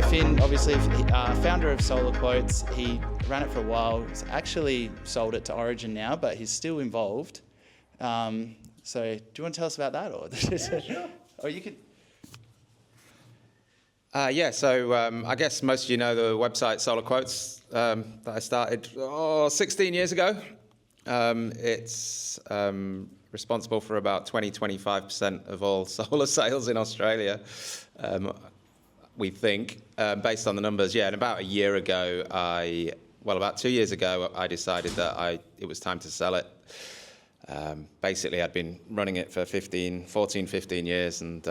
Finn, obviously, founder of SolarQuotes. He ran it for a while. He's actually sold it to Origin now, but he's still involved. So, do you want to tell us about that, or? Yeah, sure. Or you could. So I guess most of you know the website SolarQuotes that I started 16 years ago. It's responsible for about 20-25% of all solar sales in Australia, we think, based on the numbers. Yeah, and about a year ago, about 2 years ago, I decided that it was time to sell it. Basically, I'd been running it for 14, 15 years, and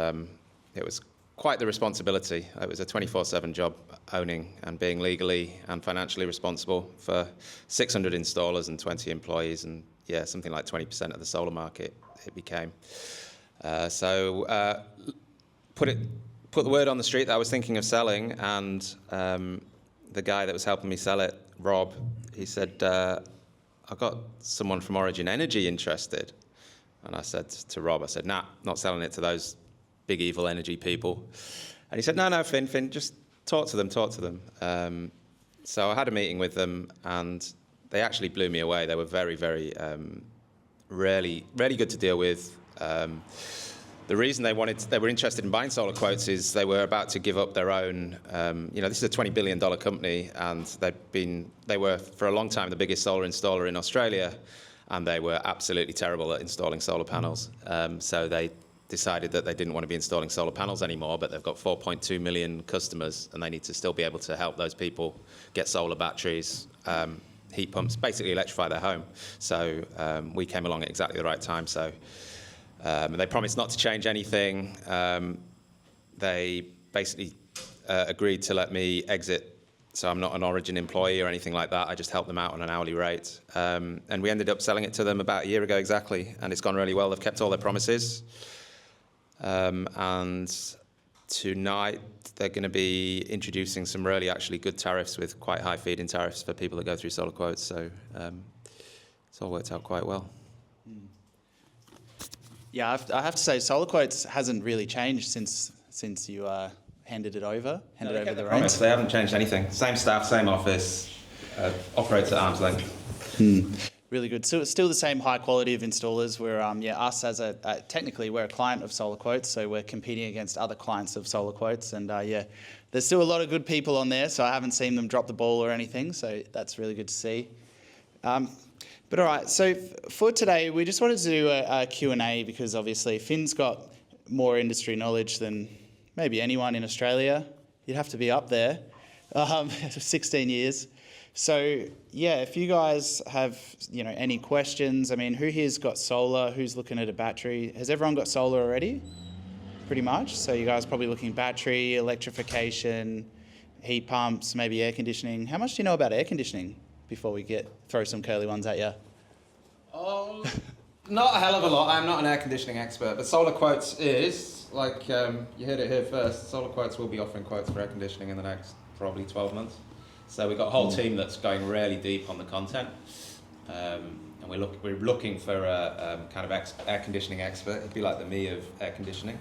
it was quite the responsibility. It was a 24/7 job, owning and being legally and financially responsible for 600 installers and 20 employees, and something like 20% of the solar market it became. Put the word on the street that I was thinking of selling, and the guy that was helping me sell it, Rob, he said, I've got someone from Origin Energy interested. And I said to Rob, nah, not selling it to those big evil energy people. And he said, no, Finn, just talk to them. So I had a meeting with them, and they actually blew me away. They were very, very, really good to deal with. The reason they were interested in buying SolarQuotes is they were about to give up their own, this is a $20 billion company, and they were for a long time the biggest solar installer in Australia, and they were absolutely terrible at installing solar panels. So they decided that they didn't want to be installing solar panels anymore, but they've got 4.2 million customers, and they need to still be able to help those people get solar batteries, heat pumps, basically electrify their home. So we came along at exactly the right time. So they promised not to change anything. They basically agreed to let me exit, so I'm not an Origin employee or anything like that. I just help them out on an hourly rate. And we ended up selling it to them about a year ago exactly, and it's gone really well. They've kept all their promises. And tonight they're going to be introducing some really actually good tariffs with quite high feed-in tariffs for people that go through SolarQuotes. So it's all worked out quite well. Yeah, I have to say, SolarQuotes hasn't really changed since you handed over the reins. They haven't changed anything. Same staff, same office, operates at arm's length. Really good. So it's still the same high quality of installers. We're us as technically we're a client of SolarQuotes, so we're competing against other clients of SolarQuotes, and there's still a lot of good people on there. So I haven't seen them drop the ball or anything. So that's really good to see. But all right, so for today, we just wanted to do a Q&A because obviously Finn's got more industry knowledge than maybe anyone in Australia. You'd have to be up there, 16 years. So yeah, if you guys have any questions, I mean, who here's got solar? Who's looking at a battery? Has everyone got solar already? Pretty much. So you guys are probably looking battery, electrification, heat pumps, maybe air conditioning. How much do you know about air conditioning before we throw some curly ones at you? Oh, not a hell of a lot. I'm not an air conditioning expert, but SolarQuotes is, like you heard it here first, SolarQuotes will be offering quotes for air conditioning in the next probably 12 months. So we've got a whole team that's going really deep on the content, and we're looking for a kind of air conditioning expert. It'd be like the me of air conditioning.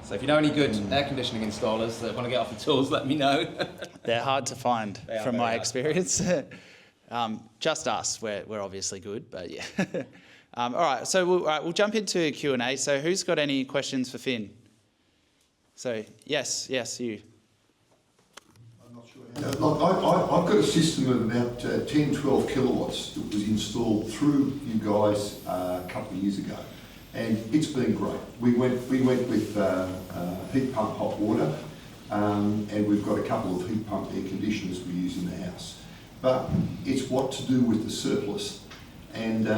So if you know any good air conditioning installers that want to get off the tools, let me know. They're hard to find from my experience. Just us, we're obviously good, but yeah. All right, so we'll jump into Q&A. So who's got any questions for Finn? So yes, you. I've got a system of about 10, 12 kilowatts that was installed through you guys a couple of years ago, and it's been great. We went with heat pump hot water, and we've got a couple of heat pump air conditioners we use in the house. But it's what to do with the surplus, and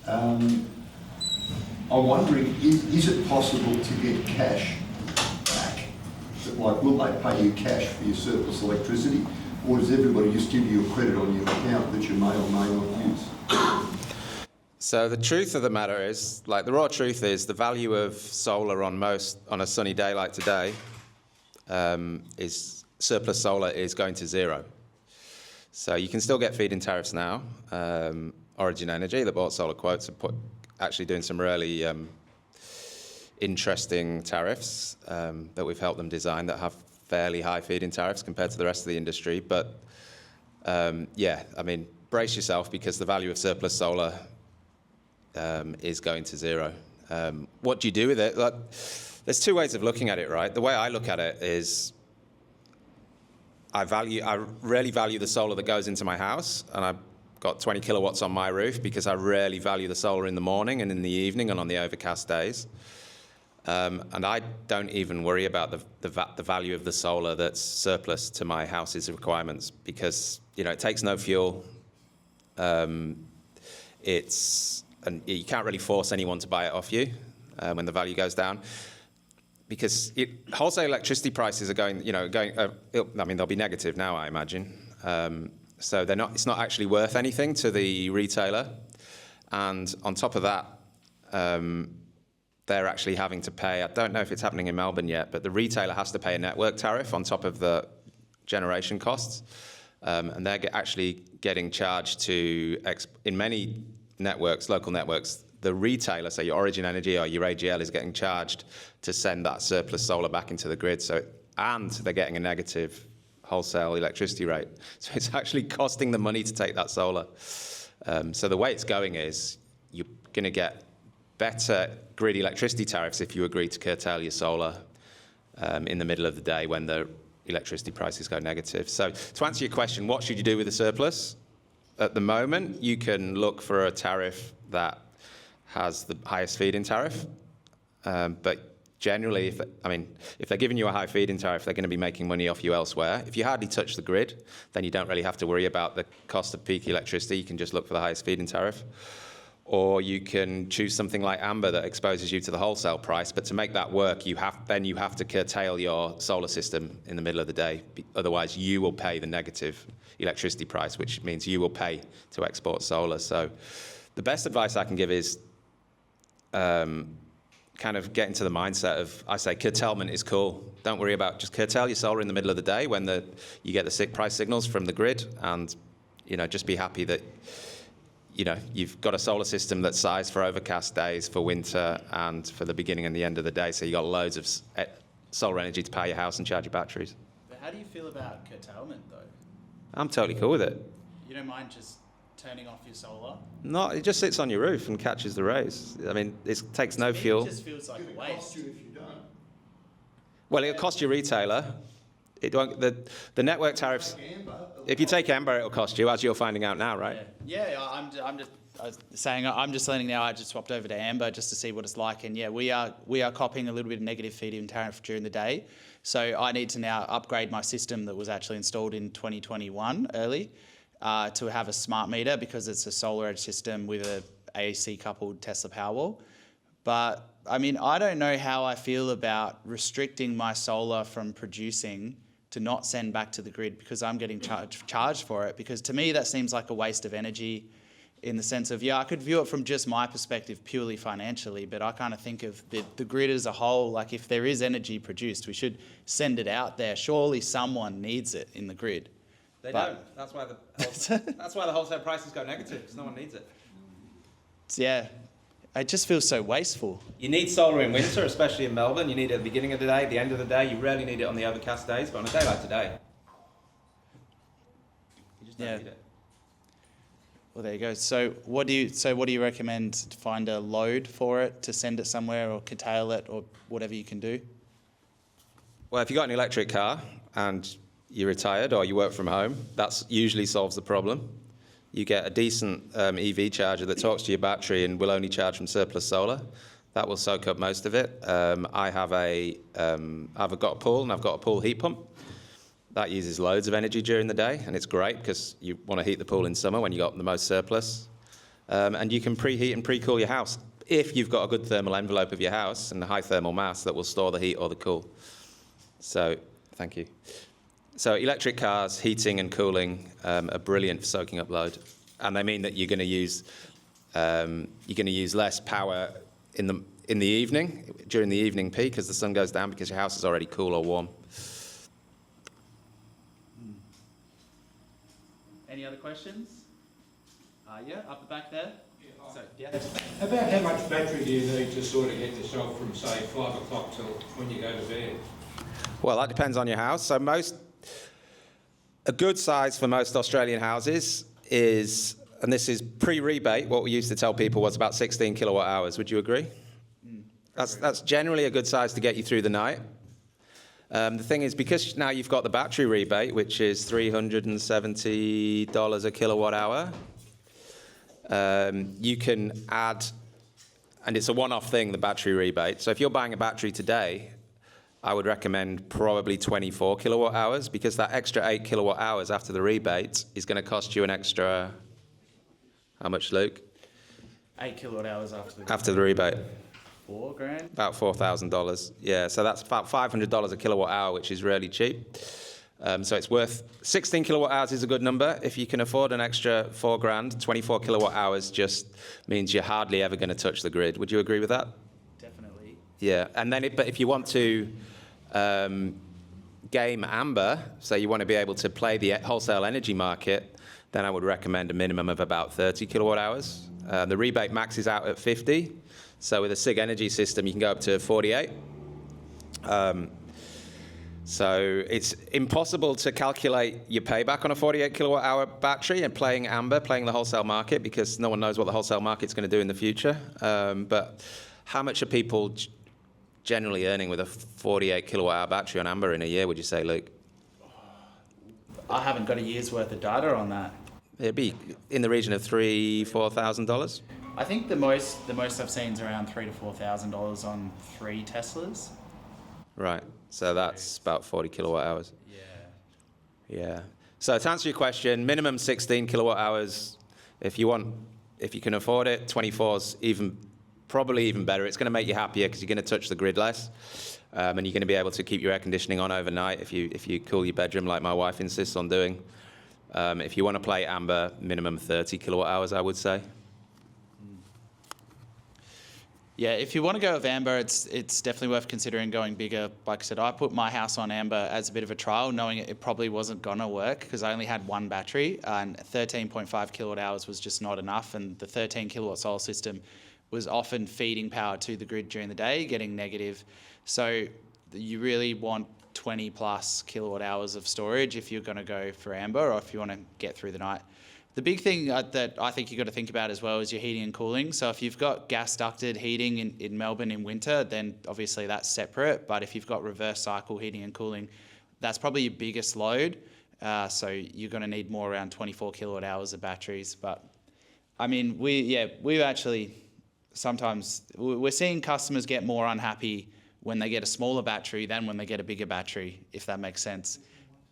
I'm wondering, is it possible to get cash back? Like, will they pay you cash for your surplus electricity, or does everybody just give you a credit on your account that you may or may not use? So the truth of the matter is, like the raw truth is, the value of solar on a sunny day like today is surplus solar is going to zero. So you can still get feed-in tariffs now. Origin Energy, that bought SolarQuotes, are actually doing some really interesting tariffs that we've helped them design that have fairly high feed-in tariffs compared to the rest of the industry. But yeah, I mean, brace yourself because the value of surplus solar is going to zero. What do you do with it? Like, there's two ways of looking at it, right? The way I look at it is I rarely value the solar that goes into my house, and I've got 20 kilowatts on my roof because I rarely value the solar in the morning and in the evening and on the overcast days. And I don't even worry about the value of the solar that's surplus to my house's requirements because, you know, it takes no fuel. And you can't really force anyone to buy it off you when the value goes down. Because wholesale electricity prices are going, I mean, they'll be negative now, I imagine. So it's not actually worth anything to the retailer. And on top of that, they're actually having to pay, I don't know if it's happening in Melbourne yet, but the retailer has to pay a network tariff on top of the generation costs. And they're actually getting charged in many networks, local networks, the retailer, so your Origin Energy or your AGL, is getting charged to send that surplus solar back into the grid. And they're getting a negative wholesale electricity rate. So it's actually costing them money to take that solar. So the way it's going is you're going to get better grid electricity tariffs if you agree to curtail your solar in the middle of the day when the electricity prices go negative. So to answer your question, what should you do with the surplus? At the moment, you can look for a tariff that has the highest feed-in tariff. But generally, if they're giving you a high feed-in tariff, they're going to be making money off you elsewhere. If you hardly touch the grid, then you don't really have to worry about the cost of peak electricity. You can just look for the highest feed-in tariff. Or you can choose something like Amber that exposes you to the wholesale price. But to make that work, you have to curtail your solar system in the middle of the day. Otherwise, you will pay the negative electricity price, which means you will pay to export solar. So the best advice I can give is kind of get into the mindset of, I say, curtailment is cool. Don't worry about, just curtail your solar in the middle of the day when you get the price signals from the grid, and just be happy that you've got a solar system that's sized for overcast days, for winter, and for the beginning and the end of the day. So you've got loads of solar energy to power your house and charge your batteries. But how do you feel about curtailment, though? I'm totally cool with it. You don't mind just turning off your solar? No, it just sits on your roof and catches the rays. I mean, it takes no fuel. It just feels like a waste. If you don't. Well, it'll cost your retailer. It won't. The network tariffs. If you take Amber, it'll cost you, as you're finding out now, right? Yeah. I'm just learning now. I just swapped over to Amber just to see what it's like, and yeah, we are copying a little bit of negative feed-in tariff during the day. So I need to now upgrade my system that was actually installed in 2021 early to have a smart meter because it's a SolarEdge system with a AC coupled Tesla Powerwall. But I mean, I don't know how I feel about restricting my solar from producing to not send back to the grid because I'm getting charged for it. Because to me, that seems like a waste of energy in the sense of, I could view it from just my perspective purely financially, but I kind of think of the grid as a whole. Like, if there is energy produced, we should send it out there. Surely someone needs it in the grid. They don't. That's why the wholesale prices go negative, because no one needs it. Yeah. It just feels so wasteful. You need solar in winter, especially in Melbourne. You need it at the beginning of the day, the end of the day. You rarely need it on the overcast days, but on a day like today, you just don't need it. Well, there you go. So what do you recommend? To find a load for it, to send it somewhere, or curtail it, or whatever you can do? Well, if you've got an electric car and you're retired or you work from home, that usually solves the problem. You get a decent EV charger that talks to your battery and will only charge from surplus solar. That will soak up most of it. I've got a pool, and I've got a pool heat pump. That uses loads of energy during the day, and it's great because you want to heat the pool in summer when you've got the most surplus. And you can preheat and pre-cool your house if you've got a good thermal envelope of your house and a high thermal mass that will store the heat or the cool. So, thank you. So electric cars, heating and cooling are brilliant for soaking up load, and they mean that you're going to use less power in the evening during the evening peak as the sun goes down because your house is already cool or warm. Any other questions? Yeah, up the back there. About how much battery do you need to sort of get yourself from, say, 5 o'clock till when you go to bed? Well, that depends on your house. So a good size for most Australian houses is, and this is pre-rebate, what we used to tell people was about 16 kilowatt hours. Would you agree? That's generally a good size to get you through the night. The thing is, because now you've got the battery rebate, which is $370 a kilowatt hour, you can add, and it's a one-off thing, the battery rebate. So if you're buying a battery today, I would recommend probably 24 kilowatt hours, because that extra 8 kilowatt hours after the rebate is going to cost you an extra, how much, Luke? 8 kilowatt hours After the rebate. $4,000. About $4,000. Yeah, so that's about $500 a kilowatt hour, which is really cheap. So it's worth 16 kilowatt hours is a good number. If you can afford an extra $4,000, 24 kilowatt hours just means you're hardly ever going to touch the grid. Would you agree with that? Definitely. Yeah, and then but if you want to game amber, so you want to be able to play the wholesale energy market, then I would recommend a minimum of about 30 kilowatt hours. The rebate maxes out at 50. So with a SIG energy system, you can go up to 48. So it's impossible to calculate your payback on a 48 kilowatt hour battery and playing amber, playing the wholesale market, because no one knows what the wholesale market's going to do in the future. But how much are people generally earning with a 48 kilowatt hour battery on amber in a year, would you say, Luke? I haven't got a year's worth of data on that. It'd be in the region of $3,000-4,000. I think the most I've seen is around $3,000 to $4,000 on 3 Teslas. Right. So that's about 40 kilowatt hours. Yeah. Yeah. So to answer your question, minimum 16 kilowatt hours. If you can afford it, 24's probably even better. It's going to make you happier because you're going to touch the grid less, and you're going to be able to keep your air conditioning on overnight if you cool your bedroom like my wife insists on doing. If you want to play amber, minimum 30 kilowatt hours, I would say. Yeah, if you want to go with amber, it's definitely worth considering going bigger. Like I said, I put my house on amber as a bit of a trial, knowing it probably wasn't going to work because I only had one battery, and 13.5 kilowatt hours was just not enough, and the 13 kilowatt solar system was often feeding power to the grid during the day, getting negative. So you really want 20 plus kilowatt hours of storage if you're going to go for amber or if you want to get through the night. The big thing that I think you've got to think about as well is your heating and cooling. So if you've got gas ducted heating in Melbourne in winter, then obviously that's separate. But if you've got reverse cycle heating and cooling, that's probably your biggest load. So you're going to need more around 24 kilowatt hours of batteries. But I mean, we've actually sometimes we're seeing customers get more unhappy when they get a smaller battery than when they get a bigger battery, if that makes sense.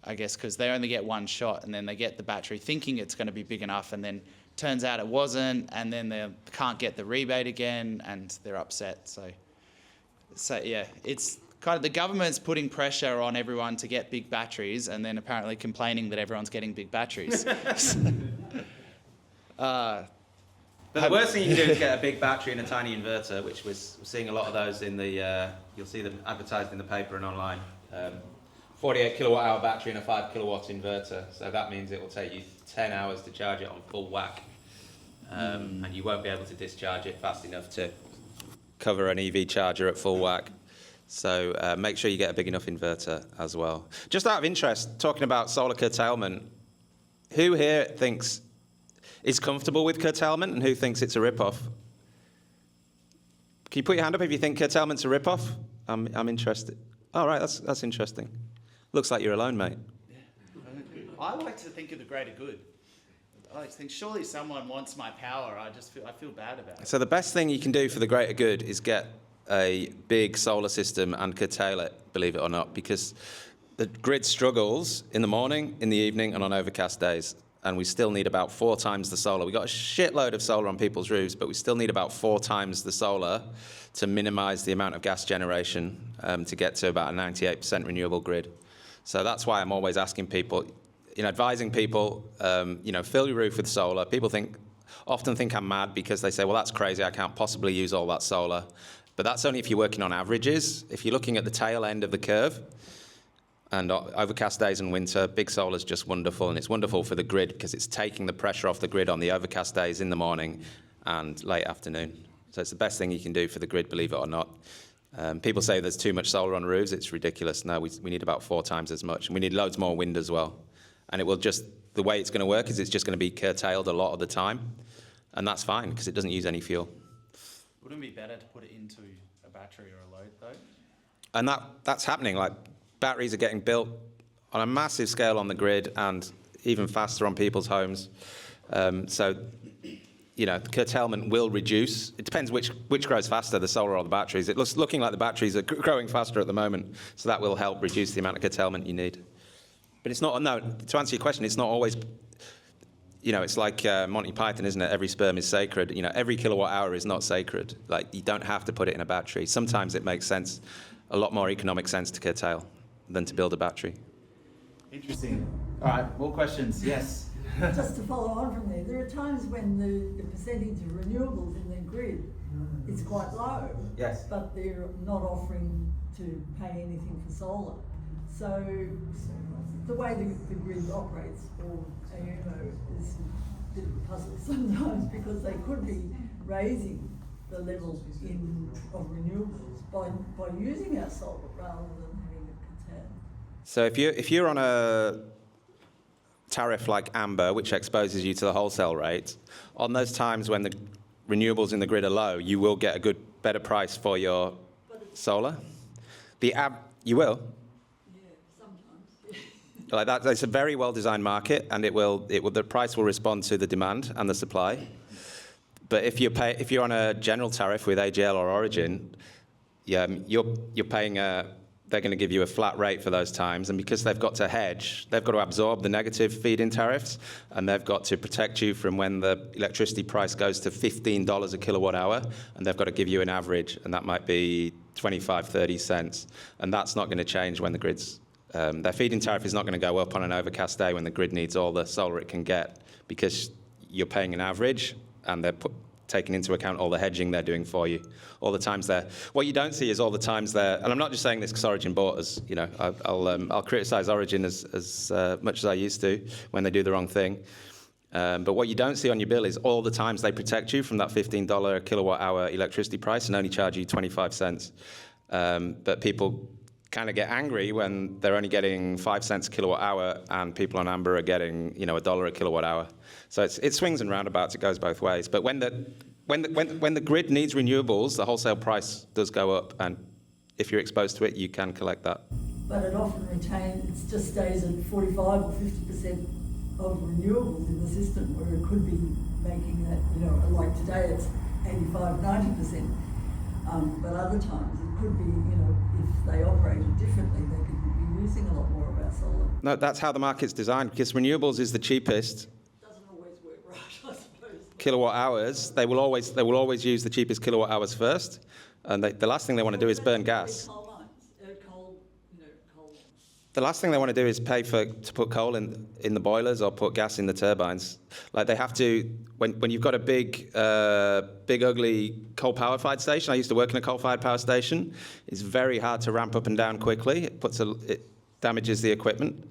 I guess because they only get one shot and then they get the battery thinking it's going to be big enough and then turns out it wasn't, and then they can't get the rebate again and they're upset. So yeah, it's kind of the government's putting pressure on everyone to get big batteries and then apparently complaining that everyone's getting big batteries. But the worst thing you can do is get a big battery and a tiny inverter, which we're seeing a lot of those in the, you'll see them advertised in the paper and online. 48 kilowatt hour battery and a 5 kilowatt inverter. So that means it will take you 10 hours to charge it on full whack. And you won't be able to discharge it fast enough to cover an EV charger at full whack. So make sure you get a big enough inverter as well. Just out of interest, talking about solar curtailment, who here is comfortable with curtailment and who thinks it's a rip-off? Can you put your hand up if you think curtailment's a rip-off? I'm interested. All right, that's interesting. Looks like you're alone, mate. I like to think of the greater good. I like to think surely someone wants my power. I feel bad about it. So the best thing you can do for the greater good is get a big solar system and curtail it, believe it or not, because the grid struggles in the morning, in the evening, and on overcast days. And we still need about 4 times the solar. We've got a shitload of solar on people's roofs, but we still need about 4 times the solar to minimise the amount of gas generation to get to about a 98% renewable grid. So that's why I'm always asking people, advising people, fill your roof with solar. People often think I'm mad because they say, well, that's crazy, I can't possibly use all that solar. But that's only if you're working on averages. If you're looking at the tail end of the curve, and overcast days in winter, big solar is just wonderful, and it's wonderful for the grid because it's taking the pressure off the grid on the overcast days in the morning and late afternoon. So it's the best thing you can do for the grid, believe it or not. People say there's too much solar on roofs. It's ridiculous. No, we need about 4 times as much. And we need loads more wind as well. And it will just, the way it's going to work is it's just going to be curtailed a lot of the time. And that's fine because it doesn't use any fuel. Wouldn't it be better to put it into a battery or a load though? And that's happening. Like, batteries are getting built on a massive scale on the grid and even faster on people's homes. So, you know, curtailment will reduce. It depends which grows faster, the solar or the batteries. It looks looking like the batteries are growing faster at the moment, so that will help reduce the amount of curtailment you need. But it's not, no, to answer your question, it's not always, you know, it's like Monty Python, isn't it? Every sperm is sacred. You know, every kilowatt hour is not sacred. Like, you don't have to put it in a battery. Sometimes it makes sense, a lot more economic sense to curtail than to build a battery. Interesting. All right, more questions? Yes. Just to follow on from there are times when the percentage of renewables in the grid is quite low. Yes. But they're not offering to pay anything for solar. So the way the grid operates, or AUMO, is a bit of a puzzle sometimes, because they could be raising the level of renewables by using our solar rather than having it curtailed. So if you're on a tariff like Amber, which exposes you to the wholesale rate, on those times when the renewables in the grid are low, you will get a better price for your solar. You will. Yeah, sometimes. Like that, it's a very well-designed market, and the price will respond to the demand and the supply. But if you're on a general tariff with AGL or Origin, you're paying they're going to give you a flat rate for those times, and because they've got to hedge, they've got to absorb the negative feed-in tariffs, and they've got to protect you from when the electricity price goes to $15 a kilowatt hour, and they've got to give you an average, and that might be 25, 30 cents, and that's not going to change when the grid's their feed-in tariff is not going to go up on an overcast day when the grid needs all the solar it can get, because you're paying an average, and they're taking into account all the hedging they're doing for you. All the times there. What you don't see is all the times there, and I'm not just saying this because Origin bought us. You know, I'll criticise Origin as much as I used to when they do the wrong thing. But what you don't see on your bill is all the times they protect you from that $15 kilowatt hour electricity price and only charge you 25 cents. But people kind of get angry when they're only getting 5 cents a kilowatt hour and people on Amber are getting, you know, $1 a kilowatt hour. So it swings and roundabouts. It goes both ways. But when the grid needs renewables, the wholesale price does go up, and if you're exposed to it, you can collect that. But it often it just stays at 45 or 50% of renewables in the system, where it could be making that, you know, like today it's 85, 90%. But other times it could be, you know, if they operated differently, they could be using a lot more of our solar. No, that's how the market's designed, because renewables is the cheapest. Doesn't always work right, I suppose. Kilowatt hours. They will always use the cheapest kilowatt hours first, and the last thing they want to do is burn gas. Coal mines, coal. The last thing they want to do is pay to put coal in the boilers or put gas in the turbines. Like, they have to, when you've got a big ugly coal-power-fired station. I used to work in a coal-fired power station. It's very hard to ramp up and down quickly. It damages the equipment.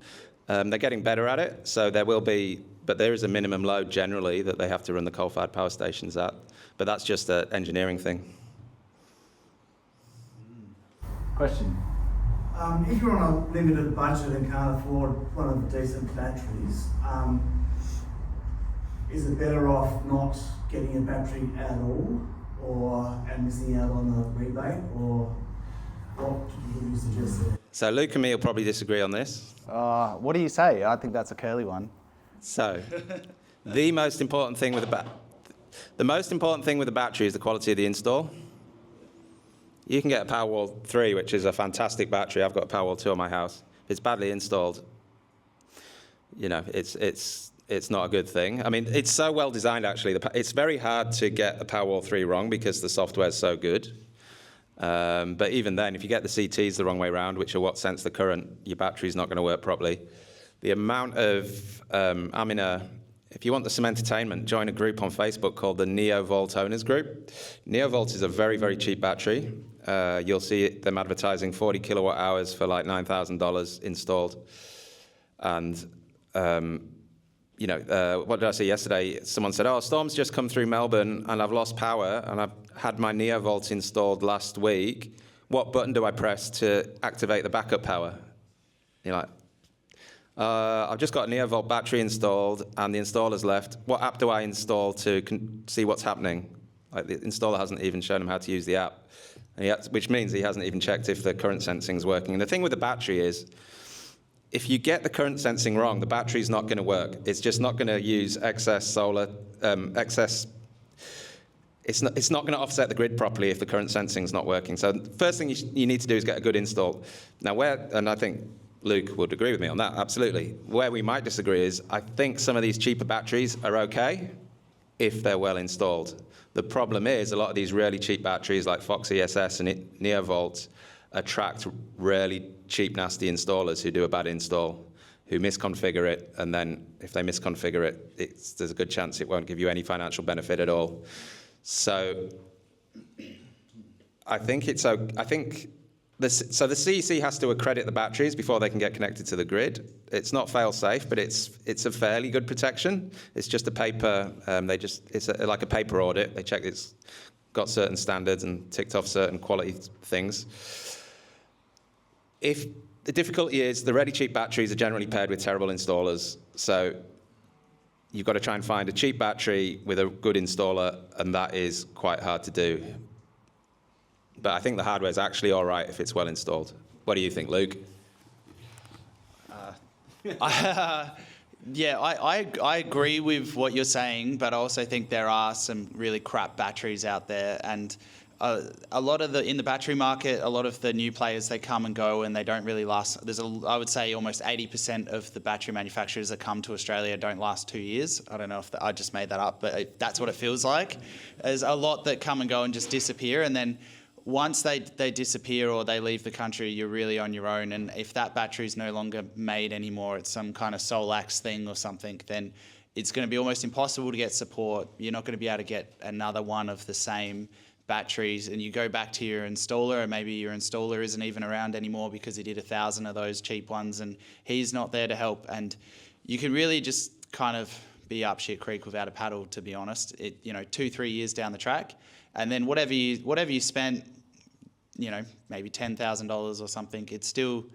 They're getting better at it, so but there is a minimum load generally that they have to run the coal-fired power stations at. But that's just an engineering thing. Question. If you're on a limited budget and can't afford one of the decent batteries, is it better off not getting a battery at all, and missing out on the rebate, or what would you suggest there? So Luke and me will probably disagree on this. What do you say? I think that's a curly one. So, the most important thing with the battery is the quality of the install. You can get a Powerwall 3, which is a fantastic battery. I've got a Powerwall 2 on my house. If it's badly installed, you know, it's not a good thing. I mean, it's so well designed, actually. It's very hard to get a Powerwall 3 wrong because the software's so good. But even then, if you get the CTs the wrong way around, which are what sense the current, your battery's not going to work properly. The amount of, if you want some entertainment, join a group on Facebook called the NeoVolt Owners Group. NeoVolt is a very, very cheap battery. You'll see them advertising 40 kilowatt hours for like $9,000 installed. And, you know, what did I say yesterday? Someone said, oh, storm's just come through Melbourne and I've lost power and I've had my NeoVolt installed last week. what button do I press to activate the backup power? You're like, I've just got a NeoVolt battery installed and the installer's left. What app do I install to see what's happening? Like the installer hasn't even shown him how to use the app, which means he hasn't even checked if the current sensing is working. And the thing with the battery is, if you get the current sensing wrong, the battery's not going to work. It's just not going to use excess solar, It's not going to offset the grid properly if the current sensing is not working. So the first thing you need to do is get a good install. Now, and I think Luke would agree with me on that, absolutely. Where we might disagree is, I think some of these cheaper batteries are okay if they're well installed. The problem is, a lot of these really cheap batteries like Fox ESS and NeoVolt attract really cheap, nasty installers who do a bad install, who misconfigure it, and then if they misconfigure it, there's a good chance it won't give you any financial benefit at all. So I think the CEC has to accredit the batteries before they can get connected to the grid. It's not fail-safe, but it's a fairly good protection. It's just a paper. It's like a paper audit. They check it's got certain standards and ticked off certain quality things. If the difficulty is, the really cheap batteries are generally paired with terrible installers. So you've got to try and find a cheap battery with a good installer, and that is quite hard to do. But I think the hardware is actually all right if it's well installed. What do you think, Luke? Yeah, I agree with what you're saying, but I also think there are some really crap batteries out there, and a lot of in the battery market, a lot of the new players, they come and go and they don't really last. I would say almost 80% of the battery manufacturers that come to Australia don't last 2 years. I don't know if I just made that up, but that's what it feels like. There's a lot that come and go and just disappear, and then once they disappear or they leave the country, you're really on your own. And if that battery is no longer made anymore, it's some kind of Solax thing or something, then it's going to be almost impossible to get support. You're not going to be able to get another one of the same batteries, and you go back to your installer, and maybe your installer isn't even around anymore because he did 1,000 of those cheap ones and he's not there to help. And you can really just kind of be up shit creek without a paddle, to be honest. 2-3 years down the track, and then whatever you spent, maybe $10,000 or something, it's still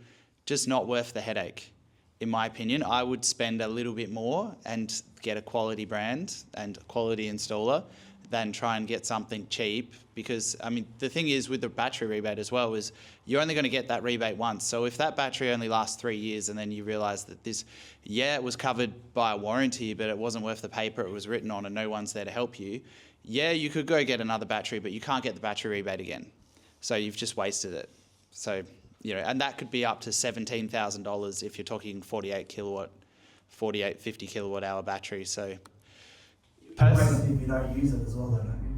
just not worth the headache. In my opinion, I would spend a little bit more and get a quality brand and a quality installer than try and get something cheap, because the thing is with the battery rebate as well is you're only going to get that rebate once. So if that battery only lasts 3 years and then you realise that it was covered by a warranty, but it wasn't worth the paper it was written on and no one's there to help you, you could go get another battery, but you can't get the battery rebate again. So you've just wasted it. So, and that could be up to $17,000 if you're talking 50 kilowatt hour battery. So If you don't use it as well, though, don't you?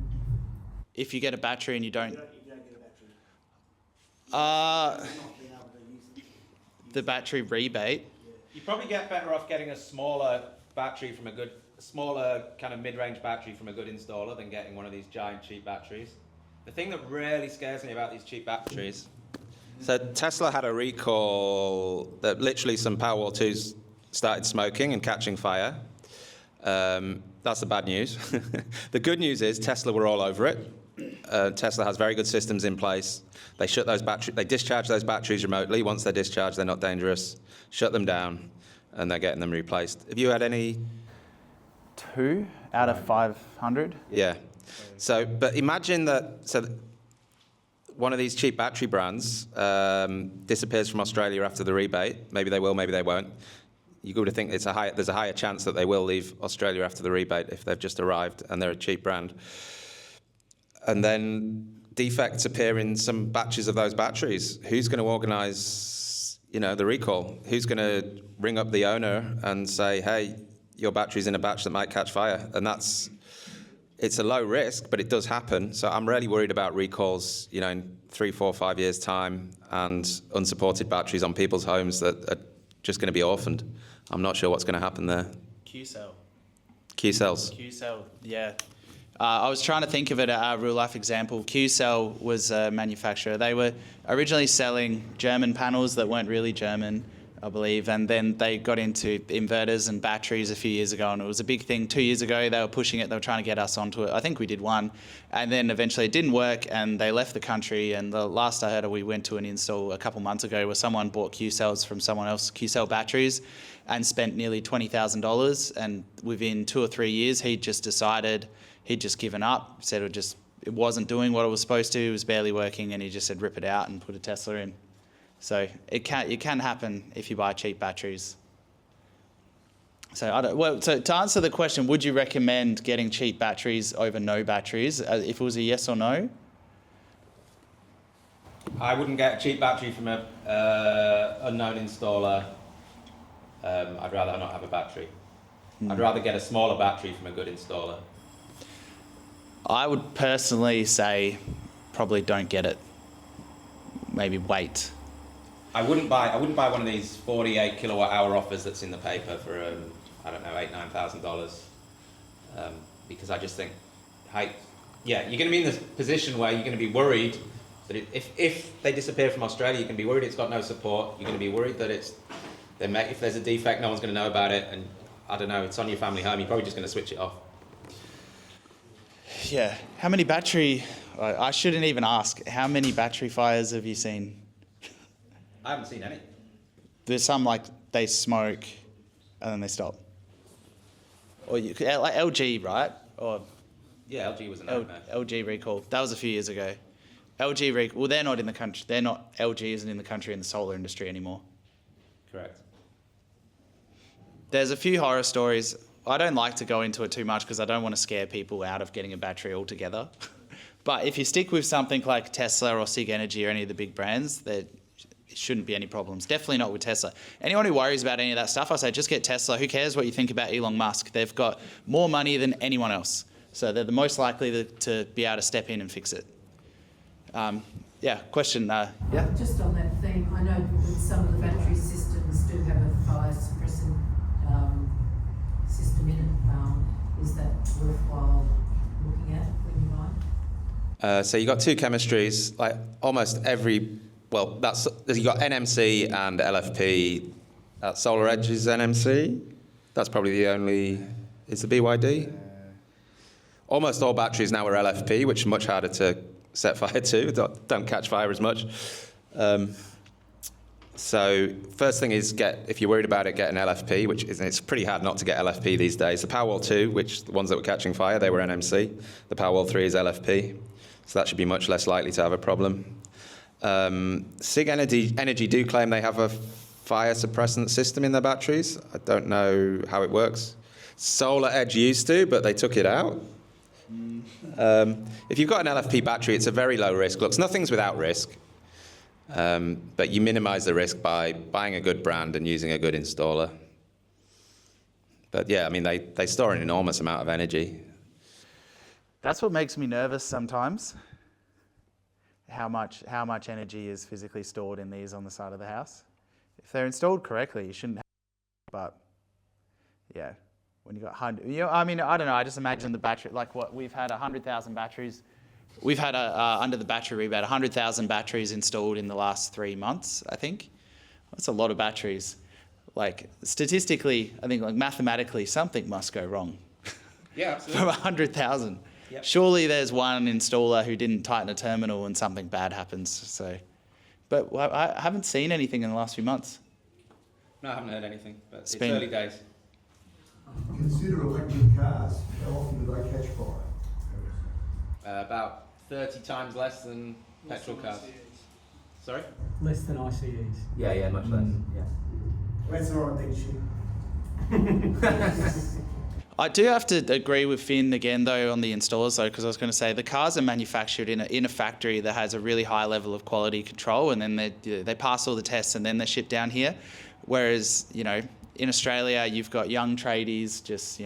if you get a battery and you don't, If you don't get a battery. Not being able to use it. the battery rebate, You probably get better off getting a smaller battery from a smaller kind of mid-range battery from a good installer than getting one of these giant cheap batteries. The thing that really scares me about these cheap batteries, so Tesla had a recall that literally some Powerwall 2s started smoking and catching fire. That's the bad news. The good news is Tesla were all over it. Tesla has very good systems in place. They discharge those batteries remotely. Once they're discharged, they're not dangerous. Shut them down, and they're getting them replaced. Have you had any? 2 out of 500. Yeah. But imagine that. So, one of these cheap battery brands disappears from Australia after the rebate. Maybe they will, maybe they won't. You got to think there's a higher chance that they will leave Australia after the rebate if they've just arrived and they're a cheap brand. And then defects appear in some batches of those batteries. Who's going to organise, the recall? Who's going to ring up the owner and say, hey, your battery's in a batch that might catch fire? And it's a low risk, but it does happen. So I'm really worried about recalls, in 3, 4, 5 years' time, and unsupported batteries on people's homes that are just going to be orphaned. I'm not sure what's going to happen there. Q-Cell, yeah. I was trying to think of it a real-life example. Q-Cell was a manufacturer. They were originally selling German panels that weren't really German. I believe, and then they got into inverters and batteries a few years ago, and it was a big thing 2 years ago. They were pushing it, they were trying to get us onto it. I think we did one, and then eventually it didn't work, and they left the country. And the last I heard, we went to an install a couple months ago where someone bought Q-cells from someone else, Q-cell batteries, and spent nearly $20,000. And within 2 or 3 years, he'd just decided, he'd just given up, said it wasn't doing what it was supposed to, it was barely working, and he just said rip it out and put a Tesla in. So it can happen if you buy cheap batteries. So so to answer the question, would you recommend getting cheap batteries over no batteries? If it was a yes or no? I wouldn't get a cheap battery from a unknown installer. I'd rather not have a battery. I'd rather get a smaller battery from a good installer. I would personally say probably don't get it. Maybe wait. I wouldn't buy one of these 48 kilowatt hour offers that's in the paper for I don't know, $8,000-9,000, because I just think, hey, yeah, you're going to be in this position where you're going to be worried that if they disappear from Australia, you can be worried it's got no support. You're going to be worried that if there's a defect, no one's going to know about it, and I don't know, it's on your family home. You're probably just going to switch it off. Yeah. How many battery? I shouldn't even ask. How many battery fires have you seen? I haven't seen any. There's some like they smoke and then they stop. Or like LG, right? Or Yeah, LG was a nightmare. LG recall. That was a few years ago. LG recall. Well, they're not in the country. LG isn't in the country in the solar industry anymore. Correct. There's a few horror stories. I don't like to go into it too much because I don't want to scare people out of getting a battery altogether. But if you stick with something like Tesla or Sig Energy or any of the big brands, there shouldn't be any problems. Definitely not with Tesla. Anyone who worries about any of that stuff, I say just get Tesla. Who cares what you think about Elon Musk? They've got more money than anyone else. So they're the most likely to be able to step in and fix it. Question. Yeah. Just on that theme, I know that some of the battery systems do have a fire suppressant system in it. Is that worthwhile looking at when you buy? So you got two chemistries, like almost every. Well, you got NMC and LFP. SolarEdge is NMC. That's probably the only. Is the BYD? Almost all batteries now are LFP, which is much harder to set fire to. Don't catch fire as much. So first thing is if you're worried about it, get an LFP, it's pretty hard not to get LFP these days. The Powerwall 2, which the ones that were catching fire, they were NMC. The Powerwall 3 is LFP, so that should be much less likely to have a problem. Sig Energy do claim they have a fire suppressant system in their batteries. I don't know how it works. SolarEdge used to, but they took it out. If you've got an LFP battery, it's a very low risk. Look, nothing's without risk, but you minimise the risk by buying a good brand and using a good installer. But yeah, I mean, they store an enormous amount of energy. That's what makes me nervous sometimes. How much energy is physically stored in these on the side of the house. If they're installed correctly, you shouldn't have, but yeah, when you got 100, I mean, I don't know, I just imagine the battery, like what, we've had 100,000 batteries, we've had under the battery rebate, 100,000 batteries installed in the last 3 months, I think. That's a lot of batteries. Like, statistically, I think, like, mathematically, something must go wrong. Yeah, absolutely. From 100,000. Yep. Surely there's one installer who didn't tighten a terminal and something bad happens. So, but I haven't seen anything in the last few months. No, I haven't heard anything, but it's been- early days. Consider electric cars. How often do they catch fire? About 30 times less than petrol cars. Sorry? Less than ICEs. Yeah, much less. Yeah. That's all right then, shit. I do have to agree with Finn again, though, on the installers, though, because I was going to say the cars are manufactured in a factory that has a really high level of quality control, and then they pass all the tests, and then they're shipped down here. Whereas, in Australia, you've got young tradies just,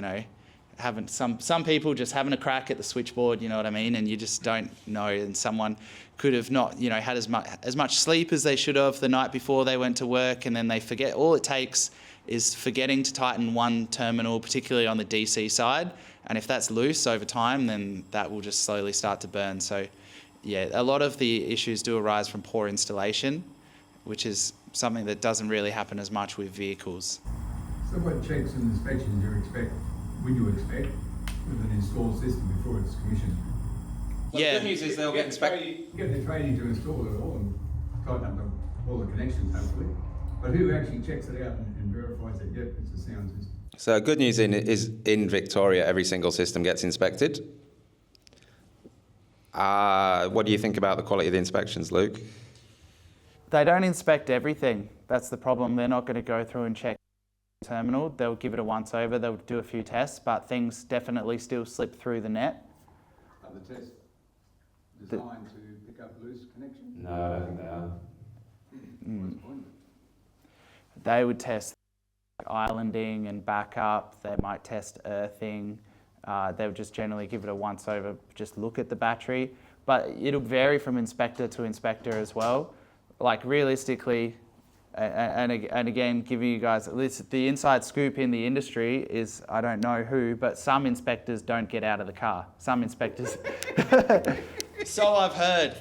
having some people just having a crack at the switchboard, you know what I mean, and you just don't know, and someone could have not, had as much sleep as they should have the night before they went to work, and then they forget. All it takes is forgetting to tighten one terminal, particularly on the DC side, and if that's loose over time, then that will just slowly start to burn. So yeah, a lot of the issues do arise from poor installation, which is something that doesn't really happen as much with vehicles. So what checks and inspections would you expect with an installed system before it's commissioned? Well, Yeah. the good news is they'll get inspected. You get the training to install it all and tighten up all the connections, hopefully. But who actually checks it out and verifies that, yep, it's a sound system? So good news is in Victoria, every single system gets inspected. What do you think about the quality of the inspections, Luke? They don't inspect everything. That's the problem. They're not going to go through and check the terminal. They'll give it a once over. They'll do a few tests, but things definitely still slip through the net. Are the tests designed to pick up loose connections? No, I don't think they are. What's the point? They would test islanding and backup. They might test earthing. They would just generally give it a once over, just look at the battery. But it'll vary from inspector to inspector as well. Like realistically, and again, giving you guys the inside scoop in the industry is, I don't know who, but some inspectors don't get out of the car. Some inspectors. So I've heard.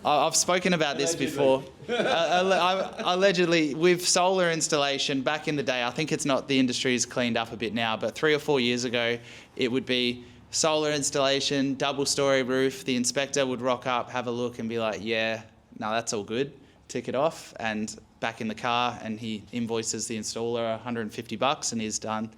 I've spoken about this before. Allegedly, with solar installation, back in the day, I think it's not, the industry's cleaned up a bit now, but 3 or 4 years ago, it would be solar installation, double-story roof. The inspector would rock up, have a look, and be like, yeah, no, that's all good. Tick it off, and back in the car, and he invoices the installer $150, and he's done.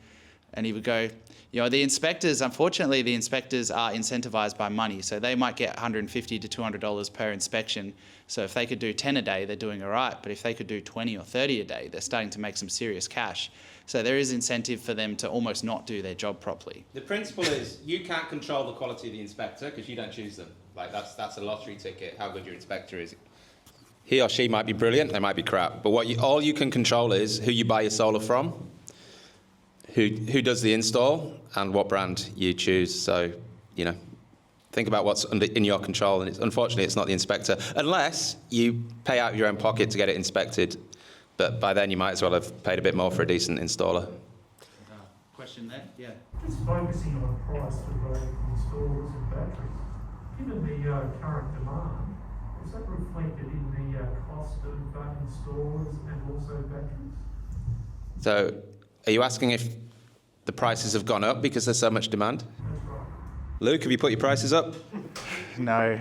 And he would go, you know, the inspectors, unfortunately, the inspectors are incentivized by money. So they might get $150 to $200 per inspection. So if they could do 10 a day, they're doing all right. But if they could do 20 or 30 a day, they're starting to make some serious cash. So there is incentive for them to almost not do their job properly. The principle is you can't control the quality of the inspector because you don't choose them. Like that's a lottery ticket, how good your inspector is. He or she might be brilliant, they might be crap. But all you can control is who you buy your solar from, who does the install, and what brand you choose. So, you know, think about what's in your control. And unfortunately, it's not the inspector, unless you pay out of your own pocket to get it inspected. But by then, you might as well have paid a bit more for a decent installer. Question there? Yeah. Just focusing on price for both installers and batteries. Given the current demand, is that reflected in the cost of installers and also batteries? So, are you asking if the prices have gone up because there's so much demand? That's right. Luke, have you put your prices up? No.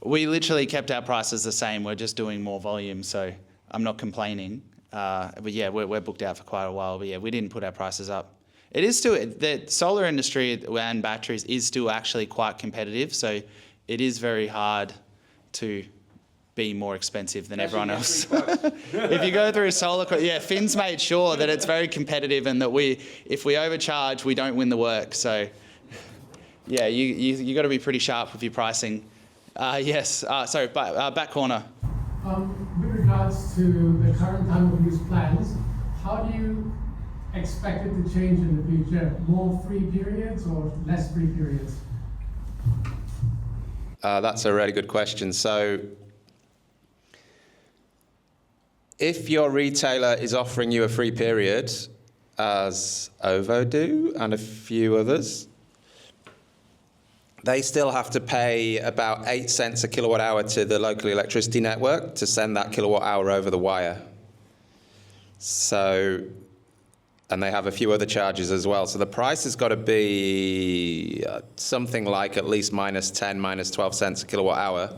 We literally kept our prices the same. We're just doing more volume, so I'm not complaining. But yeah, we're booked out for quite a while. But yeah, we didn't put our prices up. It is still, the solar industry and batteries is still actually quite competitive. So it is very hard to be more expensive than everyone else. If you go through SolarQuotes, yeah, Finn's made sure that it's very competitive and that if we overcharge, we don't win the work. So yeah, you got to be pretty sharp with your pricing. Yes, sorry, back corner. With regards to the current time of use plans, how do you expect it to change in the future? More free periods or less free periods? That's a really good question. So, if your retailer is offering you a free period, as OVO do and a few others, they still have to pay about 8 cents a kilowatt hour to the local electricity network to send that kilowatt hour over the wire. So, and they have a few other charges as well. So the price has got to be something like at least minus 10, minus 12 cents a kilowatt hour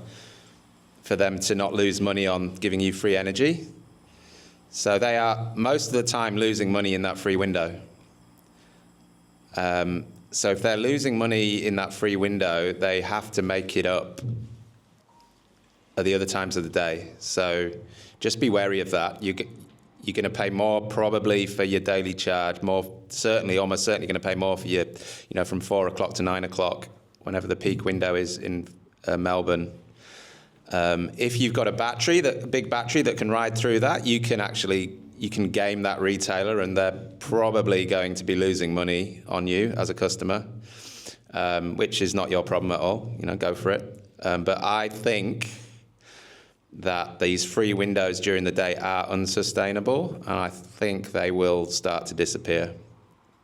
for them to not lose money on giving you free energy. So they are most of the time losing money in that free window. So if they're losing money in that free window, they have to make it up at the other times of the day. So just be wary of that. You're going to pay more probably for your daily charge, almost certainly going to pay more for your, from 4 o'clock to 9 o'clock, whenever the peak window is in Melbourne. If you've got a big battery that can ride through that, you can game that retailer, and they're probably going to be losing money on you as a customer, which is not your problem at all. Go for it. But I think that these free windows during the day are unsustainable, and I think they will start to disappear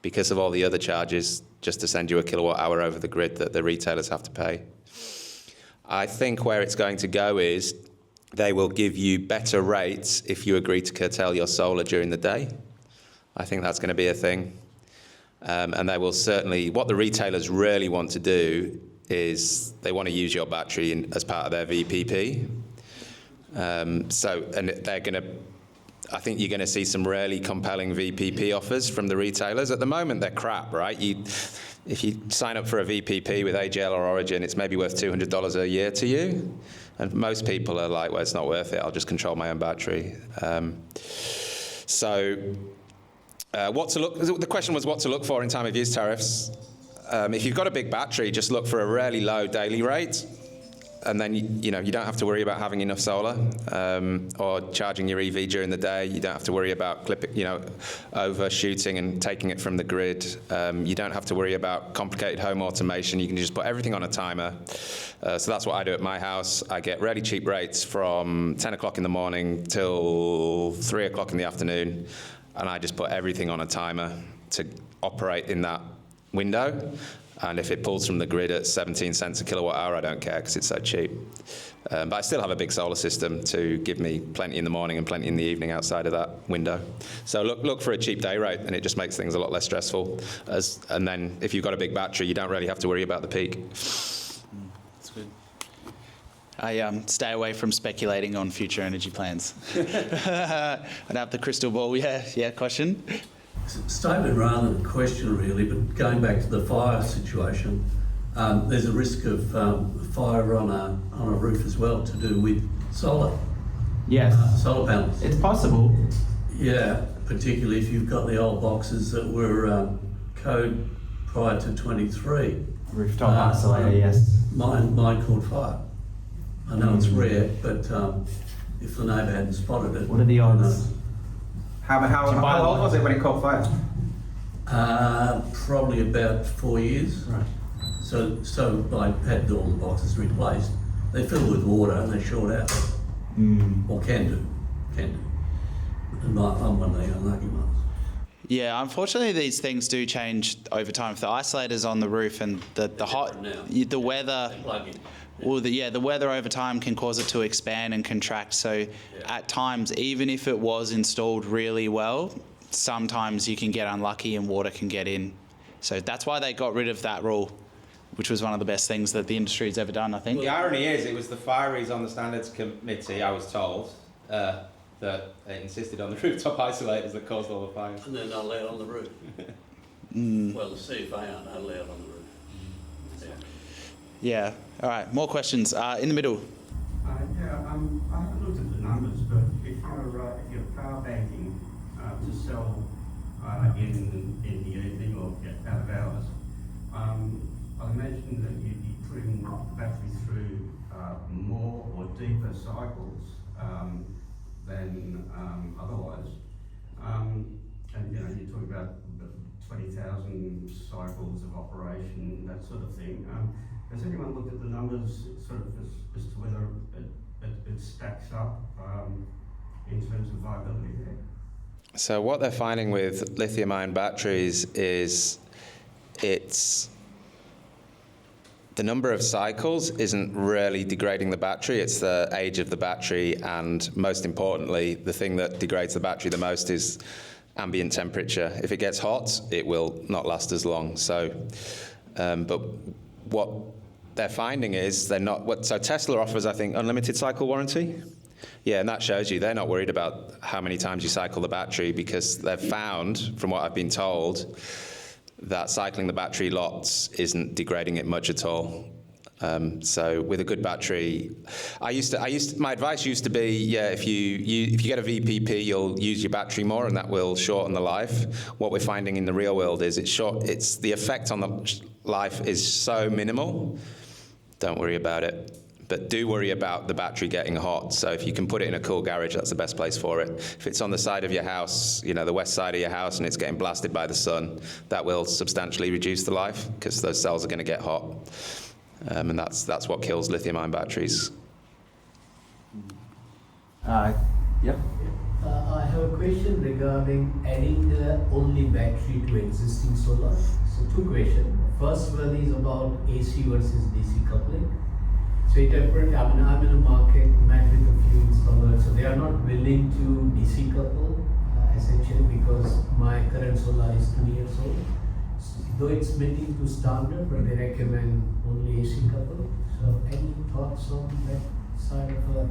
because of all the other charges just to send you a kilowatt hour over the grid that the retailers have to pay. I think where it's going to go is they will give you better rates if you agree to curtail your solar during the day. I think that's going to be a thing. And they will certainly, what the retailers really want to do is they want to use your battery as part of their VPP. And they're going to, I think you're going to see some really compelling VPP offers from the retailers. At the moment, they're crap, right? If you sign up for a VPP with AGL or Origin, it's maybe worth $200 a year to you. And most people are like, well, it's not worth it. I'll just control my own battery. The question was what to look for in time of use tariffs. If you've got a big battery, just look for a really low daily rate, and then you don't have to worry about having enough solar or charging your EV during the day. You don't have to worry about overshooting and taking it from the grid. You don't have to worry about complicated home automation. You can just put everything on a timer. So that's what I do at my house. I get really cheap rates from 10 o'clock in the morning till 3 o'clock in the afternoon. And I just put everything on a timer to operate in that window. And if it pulls from the grid at 17 cents a kilowatt hour, I don't care because it's so cheap. But I still have a big solar system to give me plenty in the morning and plenty in the evening outside of that window. So look for a cheap day rate, and it just makes things a lot less stressful. And then if you've got a big battery, you don't really have to worry about the peak. That's good. I stay away from speculating on future energy plans. I don't have the crystal ball. Yeah, question? Statement rather than question, really, but going back to the fire situation, there's a risk of fire on a roof as well to do with solar. Yes. Solar panels. It's possible. Yeah, particularly if you've got the old boxes that were code prior to 23. Rooftop isolator, yes. Mine caught fire. I know it's rare, but if the neighbour hadn't spotted it. What are the odds? How old was it when it caught fire? Probably about 4 years. Right. So I had all the boxes replaced. They fill with water and they short out. Or can do. And I'm one of the unlucky ones. Yeah, unfortunately, these things do change over time. If the isolator's on the roof and the weather. They plug in. Well, the weather over time can cause it to expand and contract. So at times, even if it was installed really well, sometimes you can get unlucky and water can get in. So that's why they got rid of that rule, which was one of the best things that the industry's ever done, I think. The irony is, it was the fireys on the standards committee, I was told, that they insisted on the rooftop isolators that caused all the fires. And they're not allowed on the roof. Well, the CFA aren't allowed on the roof. Yeah. All right. More questions. In the middle. I haven't looked at the numbers, but if you're power banking to sell in the evening or out of hours, I imagine that you'd be putting the battery through more or deeper cycles than otherwise. And you talk about 20,000 cycles of operation, that sort of thing. Has anyone looked at the numbers sort of as to whether it stacks up in terms of viability there? So what they're finding with lithium-ion batteries is the number of cycles isn't really degrading the battery, it's the age of the battery, and most importantly, the thing that degrades the battery the most is ambient temperature. If it gets hot, it will not last as long. So, but what they're finding is so Tesla offers, I think, unlimited cycle warranty. Yeah, and that shows you they're not worried about how many times you cycle the battery, because they've found, from what I've been told, that cycling the battery lots isn't degrading it much at all. So with a good battery, my advice used to be, if you get a VPP, you'll use your battery more, and that will shorten the life. What we're finding in the real world is it's the effect on the life is so minimal. Don't worry about it. But do worry about the battery getting hot. So if you can put it in a cool garage, that's the best place for it. If it's on the side of your house, the west side of your house, and it's getting blasted by the sun, that will substantially reduce the life, because those cells are going to get hot. And that's what kills lithium-ion batteries. Yep. I have a question regarding adding the only battery to existing solar. So 2 questions. First one is about AC versus DC coupling. So it apparently, I mean, I'm in a market, met with a few installers, so they are not willing to DC couple, essentially because my current solar is 2 years old. Though it's meeting to standard, but they recommend only AC couple. So any thoughts on that side of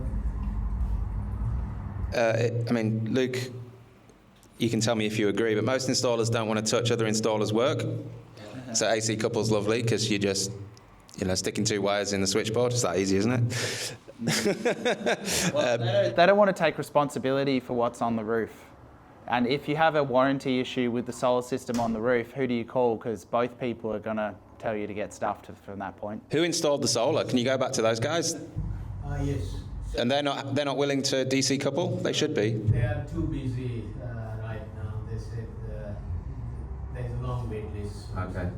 I mean, Luke, you can tell me if you agree, but most installers don't want to touch other installers' work. So AC couple's lovely because you just, sticking 2 wires in the switchboard. It's that easy, isn't it? They don't want to take responsibility for what's on the roof. And if you have a warranty issue with the solar system on the roof, who do you call? Because both people are going to tell you to get stuffed from that point. Who installed the solar? Can you go back to those guys? yes. And they're not willing to DC couple? They should be. They are too busy right now. They said there's a long wait list. Okay.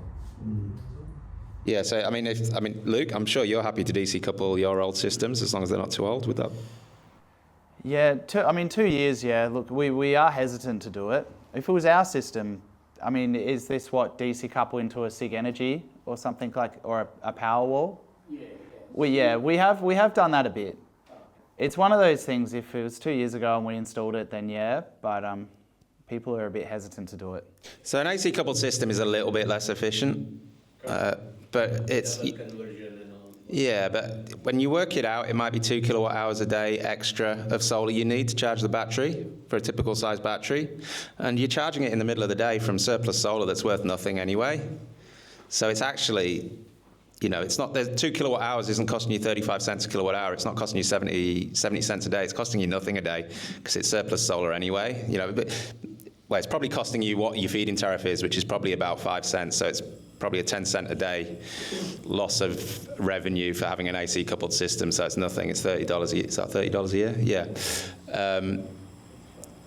Yeah, so I mean, Luke, I'm sure you're happy to DC couple your old systems as long as they're not too old with that. Yeah, 2 years, yeah. Look, we are hesitant to do it. If it was our system, I mean, is this what, DC couple into a SIG Energy or something like, or a Powerwall? Yeah. We have done that a bit. It's one of those things, if it was 2 years ago and we installed it, then yeah, but people are a bit hesitant to do it. So an AC coupled system is a little bit less efficient, but it's... Yeah, but when you work it out, it might be 2 kilowatt hours a day extra of solar you need to charge the battery for a typical size battery. And you're charging it in the middle of the day from surplus solar that's worth nothing anyway. So it's actually, it's not, the 2 kilowatt hours isn't costing you 35 cents a kilowatt hour. It's not costing you 70 cents a day. It's costing you nothing a day because it's surplus solar anyway. Well, it's probably costing you what your feed-in tariff is, which is probably about 5 cents. So it's probably a 10 cent a day loss of revenue for having an AC coupled system. So it's nothing. It's $30 a year. Is that $30 a year? Yeah.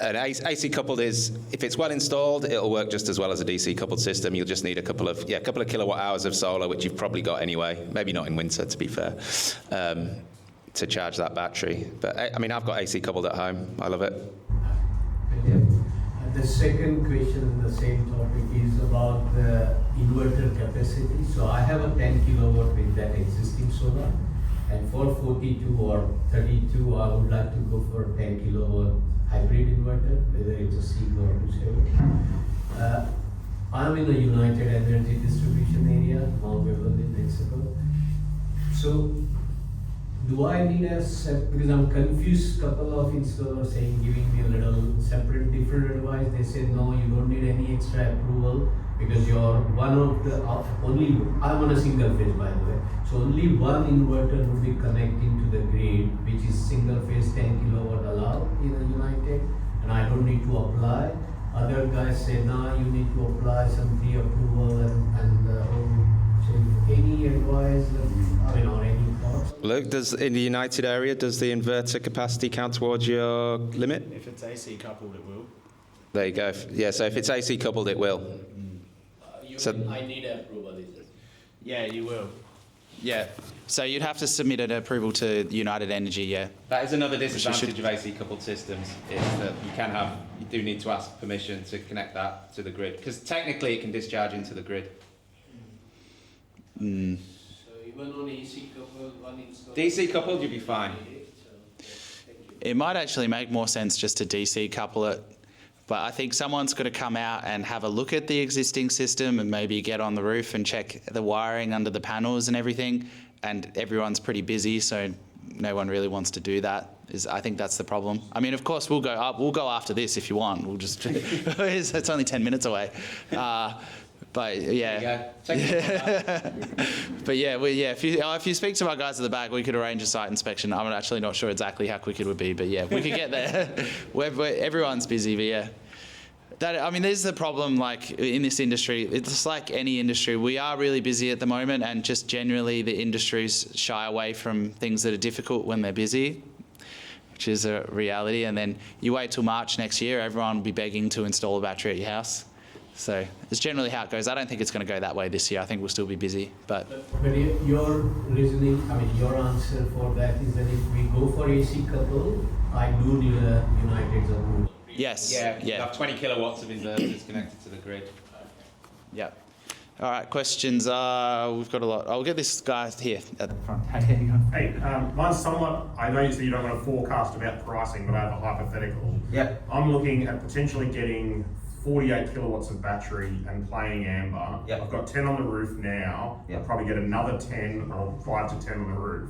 An AC coupled is, if it's well installed, it'll work just as well as a DC coupled system. You'll just need a couple of kilowatt hours of solar, which you've probably got anyway. Maybe not in winter, to be fair, to charge that battery. But I mean, I've got AC coupled at home. I love it. The second question in the same topic is about the inverter capacity. So I have a 10 kilowatt with that existing solar, and for 42 or 32, I would like to go for a 10 kilowatt hybrid inverter, whether it's a SIG or whichever. I'm in the United Energy Distribution area, Mount Beverly, Mexico. So do I need because I'm confused, couple of installers saying, giving me a little separate, different advice. They said, no, you don't need any extra approval because you're one of the I'm on a single phase, by the way. So only one inverter will be connecting to the grid, which is single phase 10 kilowatt allowed in the United, and I don't need to apply. Other guys say, nah, you need to apply some pre-approval any advice, or any thoughts? Luke, in the United area, does the inverter capacity count towards your limit? If it's AC coupled, it will. There you go. Yeah, so if it's AC coupled, it will. I need approval, is it? Yeah, you will. Yeah. So you'd have to submit an approval to United Energy, yeah. That is another disadvantage of AC coupled systems, is that you do need to ask permission to connect that to the grid, because technically it can discharge into the grid. So even on AC coupled, one install. DC coupled, you'll be fine. It might actually make more sense just to DC couple it, but I think someone's got to come out and have a look at the existing system and maybe get on the roof and check the wiring under the panels and everything, and everyone's pretty busy, so no one really wants to do that. I think that's the problem. I mean, of course, we'll go after this if you want. We'll just it's only 10 minutes away. But yeah, but yeah, if you speak to our guys at the back, we could arrange a site inspection. I'm actually not sure exactly how quick it would be, but yeah, we could get there. Everyone's busy, but yeah. There's the problem, like in this industry. It's like any industry. We are really busy at the moment, and just generally the industries shy away from things that are difficult when they're busy, which is a reality. And then you wait till March next year, everyone will be begging to install a battery at your house. So it's generally how it goes. I don't think it's going to go that way this year. I think we'll still be busy. But your reasoning, your answer for that is that if we go for AC couple, I do need a United's approval. Yes. Yeah. You have 20 kilowatts of inverters connected to the grid. Yeah. All right, questions. We've got a lot. I'll get this guy here at the front. Hey, Mine's somewhat, I know you said you don't want to forecast about pricing, but I have a hypothetical. Yep. I'm looking at potentially getting 48 kilowatts of battery and playing amber. Yep. I've got 10 on the roof now. Yep. I'll probably get another 10 or 5 to 10 on the roof.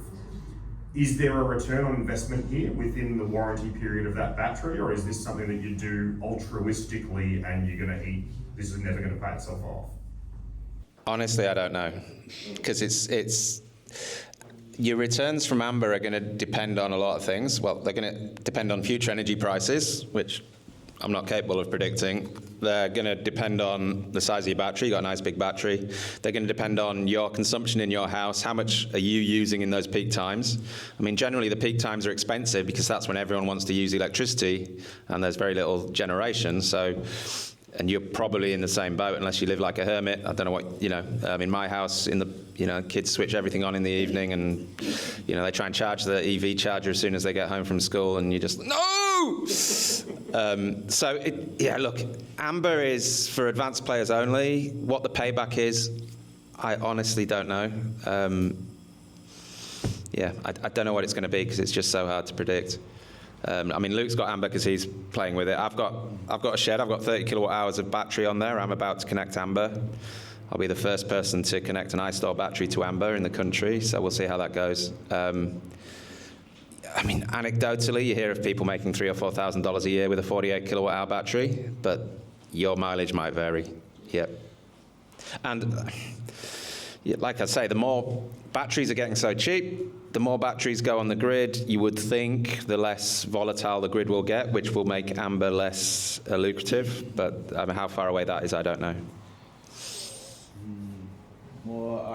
Is there a return on investment here within the warranty period of that battery, or is this something that you do altruistically and you're going to eat, this is never going to pay itself off? Honestly, I don't know, because it's your returns from amber are going to depend on a lot of things. Well, they're going to depend on future energy prices, which I'm not capable of predicting. They're going to depend on the size of your battery. You've got a nice big battery. They're going to depend on your consumption in your house. How much are you using in those peak times? I mean, generally the peak times are expensive because that's when everyone wants to use electricity and there's very little generation. So, and you're probably in the same boat unless you live like a hermit. I don't know what, in my house, kids switch everything on in the evening and, they try and charge the EV charger as soon as they get home from school and you just, no! Look, amber is for advanced players only. What the payback is, I honestly don't know. I don't know what it's going to be because it's just so hard to predict. Luke's got amber because he's playing with it. I've got a shed. I've got 30 kilowatt hours of battery on there. I'm about to connect amber. I'll be the first person to connect an iStore battery to amber in the country, so we'll see how that goes. Anecdotally, you hear of people making $3,000 or $4,000 a year with a 48 kilowatt hour battery, but your mileage might vary. Yep. And like I say, the more batteries are getting so cheap, the more batteries go on the grid, you would think the less volatile the grid will get, which will make amber less lucrative. But how far away that is, I don't know.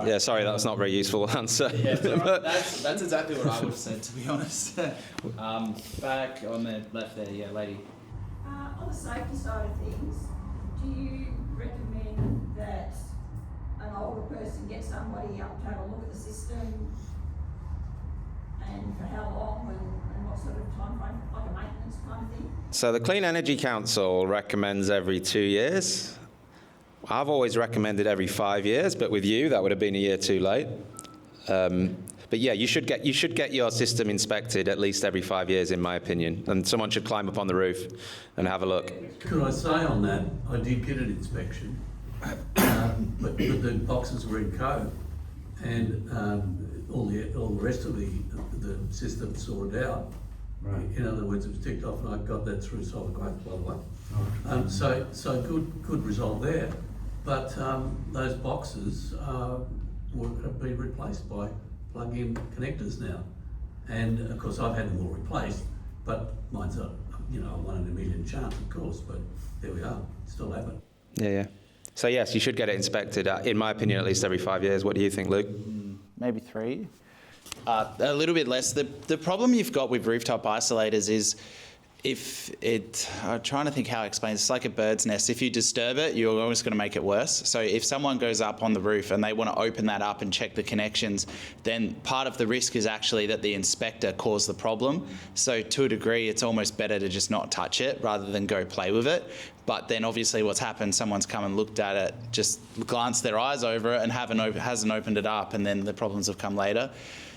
Yeah, sorry, that was not a very useful answer. Yeah, that's exactly what I would have said, to be honest. Back on the left there, yeah, lady. On the safety side of things, do you recommend that an older person get somebody up to have a look at the system, and for how long and what sort of time frame, like a maintenance kind of thing? So the Clean Energy Council recommends every 2 years. I've always recommended every 5 years, but with you, that would have been a year too late. But yeah, you should get your system inspected at least every 5 years, in my opinion. And someone should climb up on the roof and have a look. Could I say on that, I did get an inspection, but the boxes were in code, and all the rest of the system sorted out. Right. In other words, it was ticked off, and I got that through SolarQuotes, by the way. So good result there. But those boxes have been replaced by plug-in connectors now, and of course I've had them all replaced. But mine's a 1 in a million chance, of course. But there we are, still have it. Yeah. So yes, you should get it inspected. In my opinion, at least every 5 years. What do you think, Luke? Maybe 3. A little bit less. The problem you've got with rooftop isolators is I'm trying to think how I explain this. It's like a bird's nest. If you disturb it, you're always going to make it worse. So if someone goes up on the roof and they want to open that up and check the connections, then part of the risk is actually that the inspector caused the problem. So to a degree, it's almost better to just not touch it rather than go play with it. But then obviously what's happened, someone's come and looked at it, just glanced their eyes over it and hasn't opened it up, and then the problems have come later.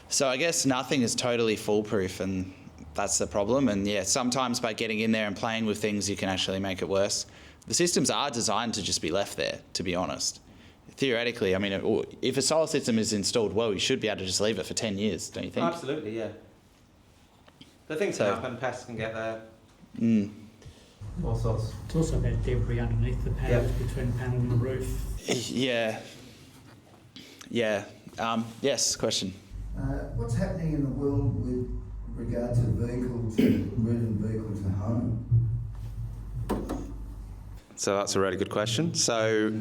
So I guess nothing is totally foolproof, and that's the problem. And yeah, sometimes by getting in there and playing with things, you can actually make it worse. The systems are designed to just be left there, to be honest. Theoretically, if a solar system is installed well, you should be able to just leave it for 10 years, don't you think? Absolutely, yeah. The things can happen, pests can get there. All sorts. It's also about debris underneath the panels, between the panel and the roof. Yeah. Yes, question. What's happening in the world with regard to vehicle to grid and vehicle to home? So that's a really good question. So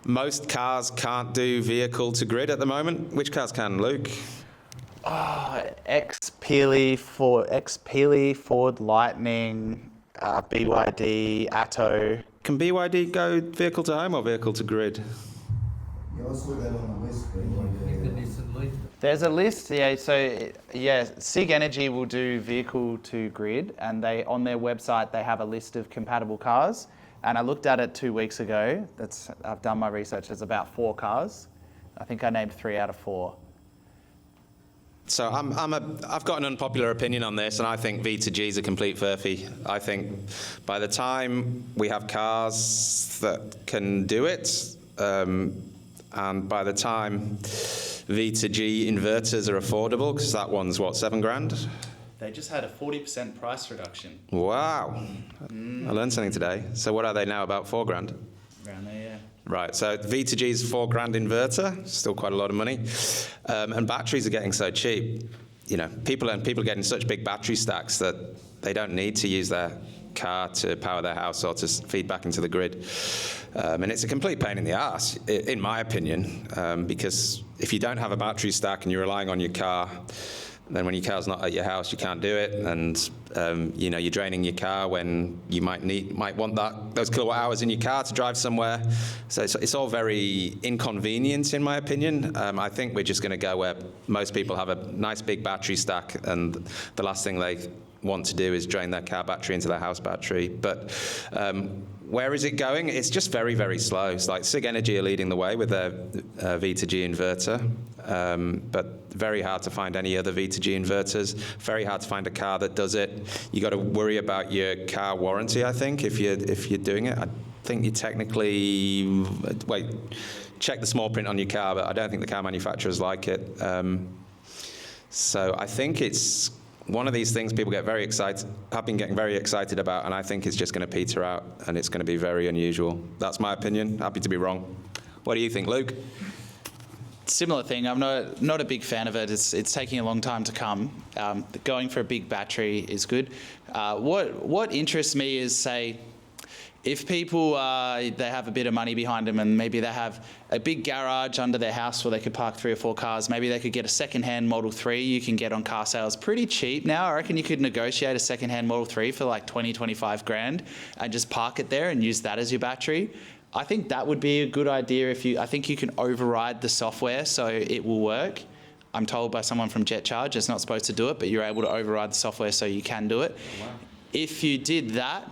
most cars can't do vehicle to grid at the moment. Which cars can, Luke? X-Peely, Ford Lightning, BYD, Atto. Can BYD go vehicle to home or vehicle to grid? Yeah, I saw that on the list. There's a list, SIG Energy will do vehicle to grid, and on their website they have a list of compatible cars. and I looked at it 2 weeks ago. I've done my research. There's about 4 cars. I think I named 3 out of 4. So I've got an unpopular opinion on this, and I think V2G is a complete furphy. I think by the time we have cars that can do it, and by the time V2G inverters are affordable, because that one's what, $7,000? They just had a 40% price reduction. Wow, I learned something today. So what are they now, about $4,000? Around there, yeah. Right, so V2G's $4,000 inverter, still quite a lot of money, and batteries are getting so cheap. You know, people are getting such big battery stacks that they don't need to use their car to power their house or to feed back into the grid, and it's a complete pain in the arse, in my opinion, because if you don't have a battery stack and you're relying on your car, then when your car's not at your house, you can't do it, and you know, you're draining your car when you might want those kilowatt hours in your car to drive somewhere. So it's all very inconvenient, in my opinion. I think we're just going to go where most people have a nice big battery stack, and the last thing they want to do is drain their car battery into their house battery. But where is it going? It's just very, very slow. It's like SIG Energy are leading the way with their V2G inverter, but very hard to find any other V2G inverters. Very hard to find a car that does it. You got to worry about your car warranty, I think, if you're doing it. I think you technically check the small print on your car, but I don't think the car manufacturers like it. So I think it's one of these things people have been getting very excited about, and I think it's just going to peter out, and it's going to be very unusual. That's my opinion. Happy to be wrong. What do you think, Luke? Similar thing. I'm not a big fan of it. It's taking a long time to come. Going for a big battery is good. What interests me is, say, if people they have a bit of money behind them, and maybe they have a big garage under their house where they could park 3 or 4 cars, maybe they could get a second-hand Model 3 you can get on car sales pretty cheap now. I reckon you could negotiate a second-hand Model 3 for like 20-25 grand and just park it there and use that as your battery. I think that would be a good idea. I think you can override the software so it will work. I'm told by someone from JetCharge it's not supposed to do it, but you're able to override the software so you can do it. Oh, wow. If you did that,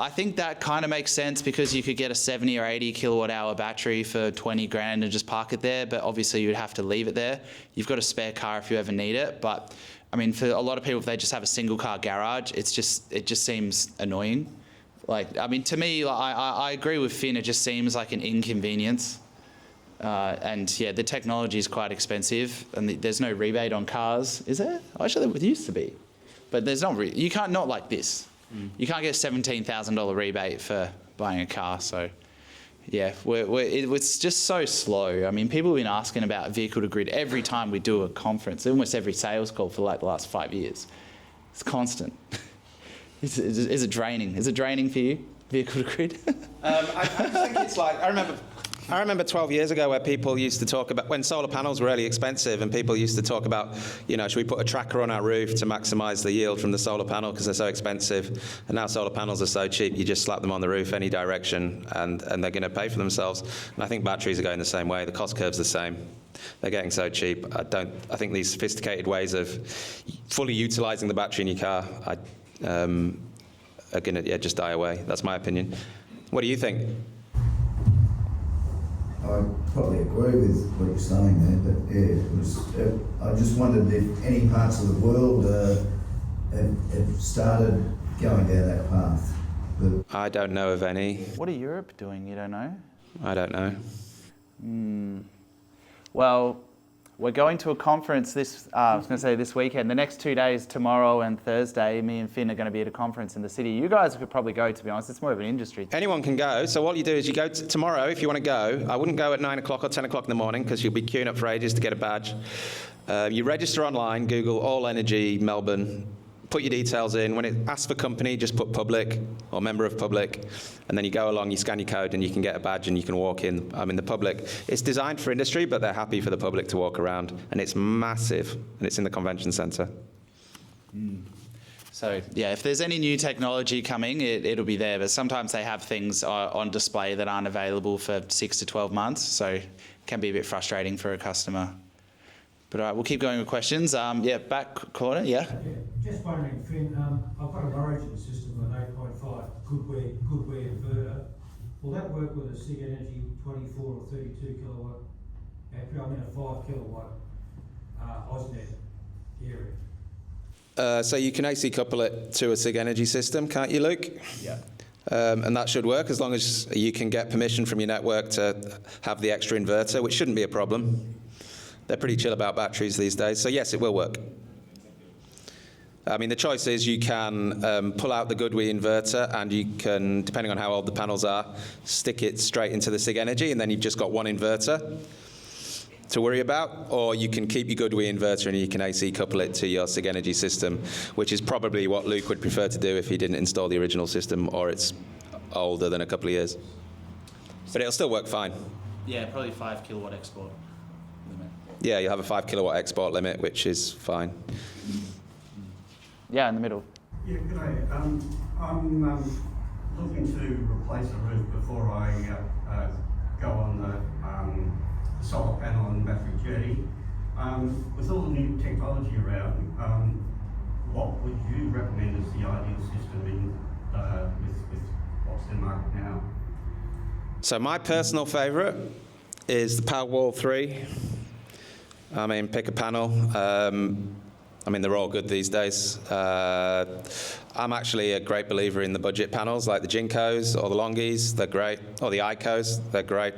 I think that kind of makes sense, because you could get a 70 or 80 kilowatt hour battery for 20 grand and just park it there, but obviously you'd have to leave it there. You've got a spare car if you ever need it, but I mean, for a lot of people, if they just have a single car garage, it just seems annoying. Like, I mean, to me, I agree with Finn, it just seems like an inconvenience. And yeah, the technology is quite expensive, and there's no rebate on cars, is there? Actually, there used to be, but there's not. You can't, not like this. You can't get a $17,000 rebate for buying a car. So yeah, it's just so slow. I mean, people have been asking about vehicle to grid every time we do a conference, almost every sales call for like the last 5 years. It's constant. Is it draining? Is it draining for you, vehicle to grid? I just think it's like, I remember 12 years ago where people used to talk about, when solar panels were really expensive, and people used to talk about, you know, should we put a tracker on our roof to maximise the yield from the solar panel because they're so expensive. And now solar panels are so cheap, you just slap them on the roof any direction, and they're going to pay for themselves. And I think batteries are going the same way. The cost curve's the same. They're getting so cheap. I think these sophisticated ways of fully utilising the battery in your car are going to just die away. That's my opinion. What do you think? I probably agree with what you're saying there, but yeah, I just wondered if any parts of the world have started going down that path. I don't know of any. What are Europe doing? You don't know? I don't know. Well, we're going to a conference this weekend. The next 2 days, tomorrow and Thursday, me and Finn are going to be at a conference in the city. You guys could probably go, to be honest. It's more of an industry thing. Anyone can go. So what you do is you go tomorrow if you want to go. I wouldn't go at 9 o'clock or 10 o'clock in the morning because you'll be queuing up for ages to get a badge. You register online, Google All Energy Melbourne, put your details in. When it asks for company, just put public or member of public, and then you go along, you scan your code, and you can get a badge and you can walk in. I'm in the public. It's designed for industry, but they're happy for the public to walk around, and it's massive, and it's in the convention centre. So yeah, if there's any new technology coming, it'll be there, but sometimes they have things on display that aren't available for 6 to 12 months, so it can be a bit frustrating for a customer. But all right, we'll keep going with questions. Yeah, back corner, yeah? Just wondering, Finn, I've got an origin system with 8.5 good wear inverter, will that work with a SIG Energy 24 or 32 kilowatt battery? I mean a 5 kilowatt AusNet area. So you can AC couple it to a SIG Energy system, can't you, Luke? Yeah. And that should work as long as you can get permission from your network to have the extra inverter, which shouldn't be a problem. They're pretty chill about batteries these days, so yes, it will work. I mean, the choice is you can pull out the GoodWe inverter and you can, depending on how old the panels are, stick it straight into the SIG Energy and then you've just got one inverter to worry about, or you can keep your GoodWe inverter and you can AC couple it to your SIG Energy system, which is probably what Luke would prefer to do if he didn't install the original system or it's older than a couple of years. But it'll still work fine. Yeah, probably 5 kilowatt export limit. Yeah, you'll have a 5 kilowatt export limit, which is fine. Yeah, in the middle. Yeah, good day. I'm looking to replace a roof before I go on the solar panel and battery jetty. With all the new technology around, what would you recommend as the ideal system with what's in the market now? So my personal favourite is the Powerwall 3. I mean, pick a panel. I mean, they're all good these days. I'm actually a great believer in the budget panels, like the Jinkos or the Longies. They're great. Or the Icos, they're great.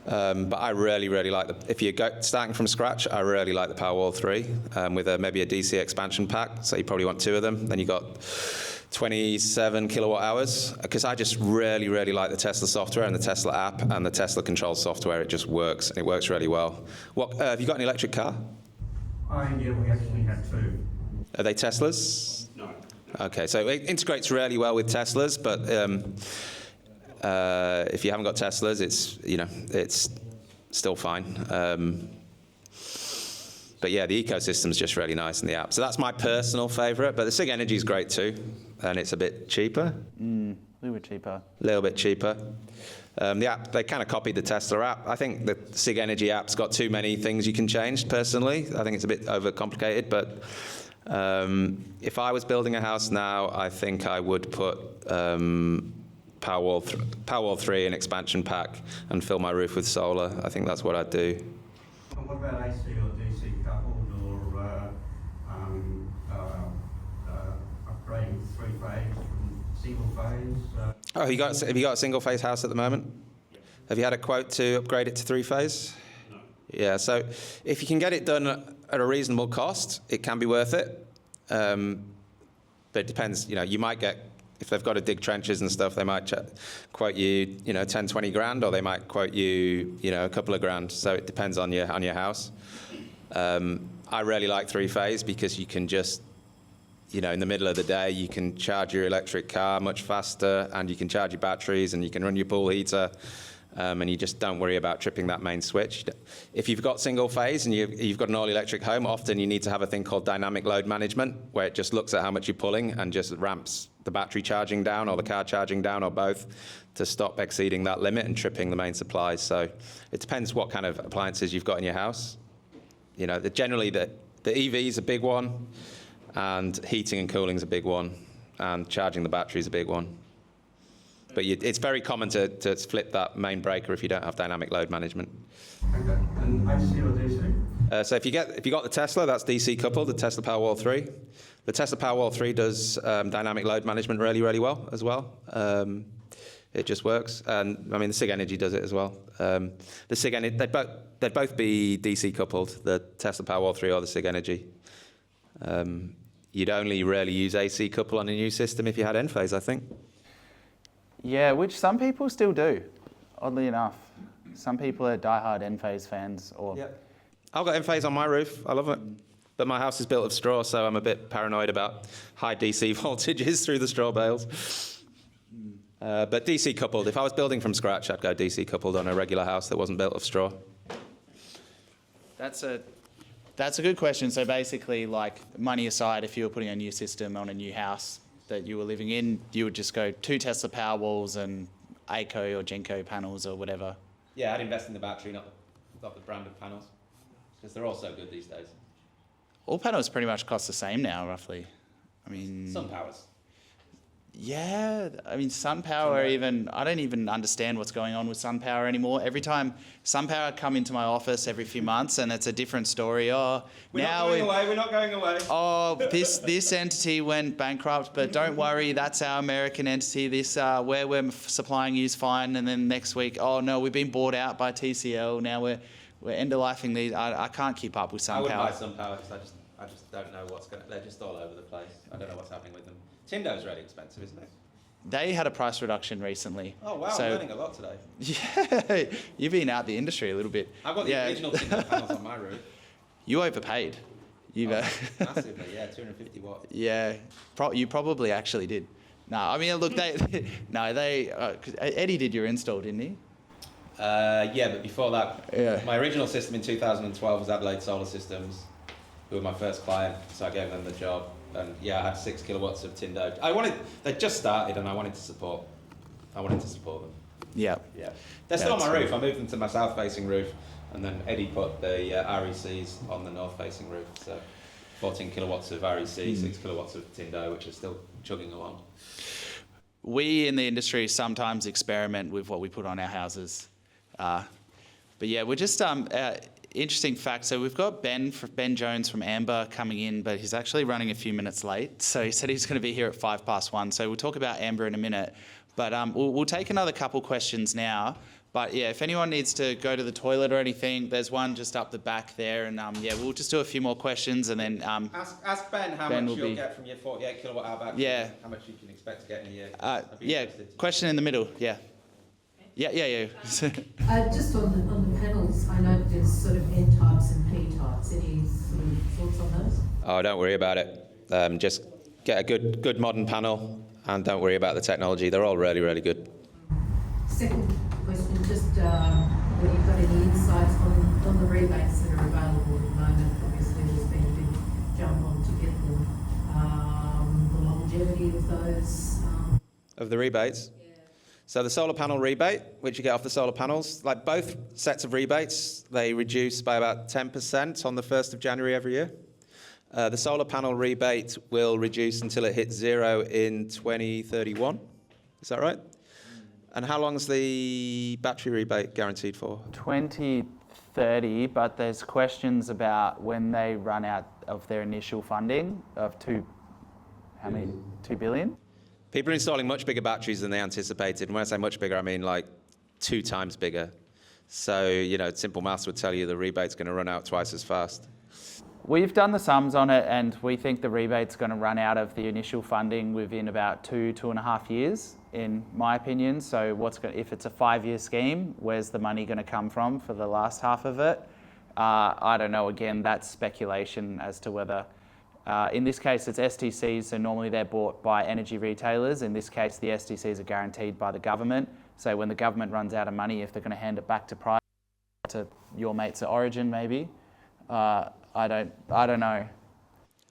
But I really, really like if you're starting from scratch, I really like the Powerwall 3 with maybe a DC expansion pack. So you probably want 2 of them. Then you got 27 kilowatt hours. Because I just really, really like the Tesla software and the Tesla app and the Tesla control software. It just works. It works really well. Have you got an electric car? Yeah, we actually have 2. Are they Teslas? No. Okay, so it integrates really well with Teslas, but if you haven't got Teslas, it's still fine. But yeah, the ecosystem's just really nice in the app. So that's my personal favourite, but the SIG Energy is great too, and it's a bit cheaper. A little bit cheaper. A little bit cheaper. The app, they kind of copied the Tesla app. I think the SIG Energy app's got too many things you can change, personally. I think it's a bit overcomplicated, but if I was building a house now, I think I would put Powerwall 3 and expansion pack and fill my roof with solar. I think that's what I'd do. And what about AC or DC coupled or upgrading 3-phase from single phase? Have you got a single phase house at the moment? Have you had a quote to upgrade it to 3-phase? No. Yeah, so if you can get it done at a reasonable cost, it can be worth it. But it depends, you might get, if they've got to dig trenches and stuff, they might quote you, 10, 20 grand, or they might quote you, a couple of grand. So it depends on your house. I really like 3-phase because you can just, in the middle of the day, you can charge your electric car much faster, and you can charge your batteries, and you can run your pool heater, and you just don't worry about tripping that main switch. If you've got single phase and you've got an all-electric home, often you need to have a thing called dynamic load management, where it just looks at how much you're pulling and just ramps the battery charging down or the car charging down or both to stop exceeding that limit and tripping the main supplies. So it depends what kind of appliances you've got in your house. Generally the EV is a big one, and heating and cooling is a big one, and charging the battery is a big one. But it's very common to flip that main breaker if you don't have dynamic load management. Okay, and AC or DC? So if you got the Tesla, that's DC coupled, the Tesla Powerwall 3. The Tesla Powerwall 3 does dynamic load management really, really well as well. It just works, and I mean the SIG Energy does it as well. The SIG Energy, they'd both be DC coupled, the Tesla Powerwall 3 or the SIG Energy. You'd only really use AC couple on a new system if you had N-phase, I think. Yeah, which some people still do, oddly enough. Some people are diehard N-phase fans. I've got N-phase on my roof. I love it. But my house is built of straw, so I'm a bit paranoid about high DC voltages through the straw bales. But DC coupled, if I was building from scratch, I'd go DC coupled on a regular house that wasn't built of straw. That's a good question. So basically, like, money aside, if you were putting a new system on a new house that you were living in, you would just go 2 Tesla Powerwalls and ACO or Genco panels or whatever. Yeah, I'd invest in the battery, not the brand of panels, because they're all so good these days. All panels pretty much cost the same now, roughly. I mean... Some powers. Yeah, I mean, SunPower even, I don't even understand what's going on with SunPower anymore. Every time SunPower come into my office every few months and it's a different story. Oh, We're not going away. Oh, this entity went bankrupt, but don't worry, that's our American entity. This where we're supplying you's fine. And then next week, oh no, we've been bought out by TCL. Now we're end-of-lifing these. I can't keep up with SunPower. I wouldn't buy SunPower because I just don't know what's going to... They're just all over the place. I don't know what's happening with them. Tindo's really expensive, isn't it? They had a price reduction recently. Oh, wow, so, I'm learning a lot today. Yeah, you've been out the industry a little bit. I've got the original Tindo panels on my roof. You overpaid. Massively, yeah, 250 watt. Yeah, you probably actually did. No, I mean, look, Eddie did your install, didn't he? Yeah, but before that, Yeah. my original system in 2012 was Adelaide Solar Systems, who were my first client, so I gave them the job. And yeah, I had 6 kilowatts of Tindo. They just started and I wanted to support them. Yeah. Yeah. They're still on my roof. I moved them to my south-facing roof, and then Eddie put the RECs on the north-facing roof. So 14 kilowatts of REC, 6 kilowatts of Tindo, which is still chugging along. We in the industry sometimes experiment with what we put on our houses. But yeah, we're just... interesting fact, so we've got Ben Jones from Amber coming in, but he's actually running a few minutes late. So he said he's going to be here at 1:05. So we'll talk about Amber in a minute. But we'll take another couple questions now. But yeah, if anyone needs to go to the toilet or anything, there's one just up the back there. And yeah, we'll just do a few more questions and then... ask Ben how much you'll get from your 48 kilowatt hour battery. Yeah. How much you can expect to get in a year. Yeah, question in the middle, yeah. Yeah. Just on the panels, I know there's sort of N types and P types. Any sort of thoughts on those? Oh, don't worry about it. Just get a good modern panel and don't worry about the technology. They're all really, really good. Second question, just whether you've got any insights on the rebates that are available at the moment. Obviously, there's been a big jump on to get them. The longevity of those. Of the rebates? So the solar panel rebate, which you get off the solar panels, like both sets of rebates, they reduce by about 10% on the 1st of January every year. The solar panel rebate will reduce until it hits 0 in 2031. Is that right? And how long is the battery rebate guaranteed for? 2030, but there's questions about when they run out of their initial funding of 2 billion? People are installing much bigger batteries than they anticipated. And when I say much bigger, I mean like 2 times bigger. So, simple maths would tell you the rebate's going to run out twice as fast. We've done the sums on it and we think the rebate's going to run out of the initial funding within about 2.5 years, in my opinion. So if it's a 5-year scheme, where's the money going to come from for the last half of it? I don't know. Again, that's speculation as to whether... in this case, it's STCs, so normally they're bought by energy retailers. In this case, the STCs are guaranteed by the government. So when the government runs out of money, if they're going to hand it back to your mates at Origin, maybe, I don't know.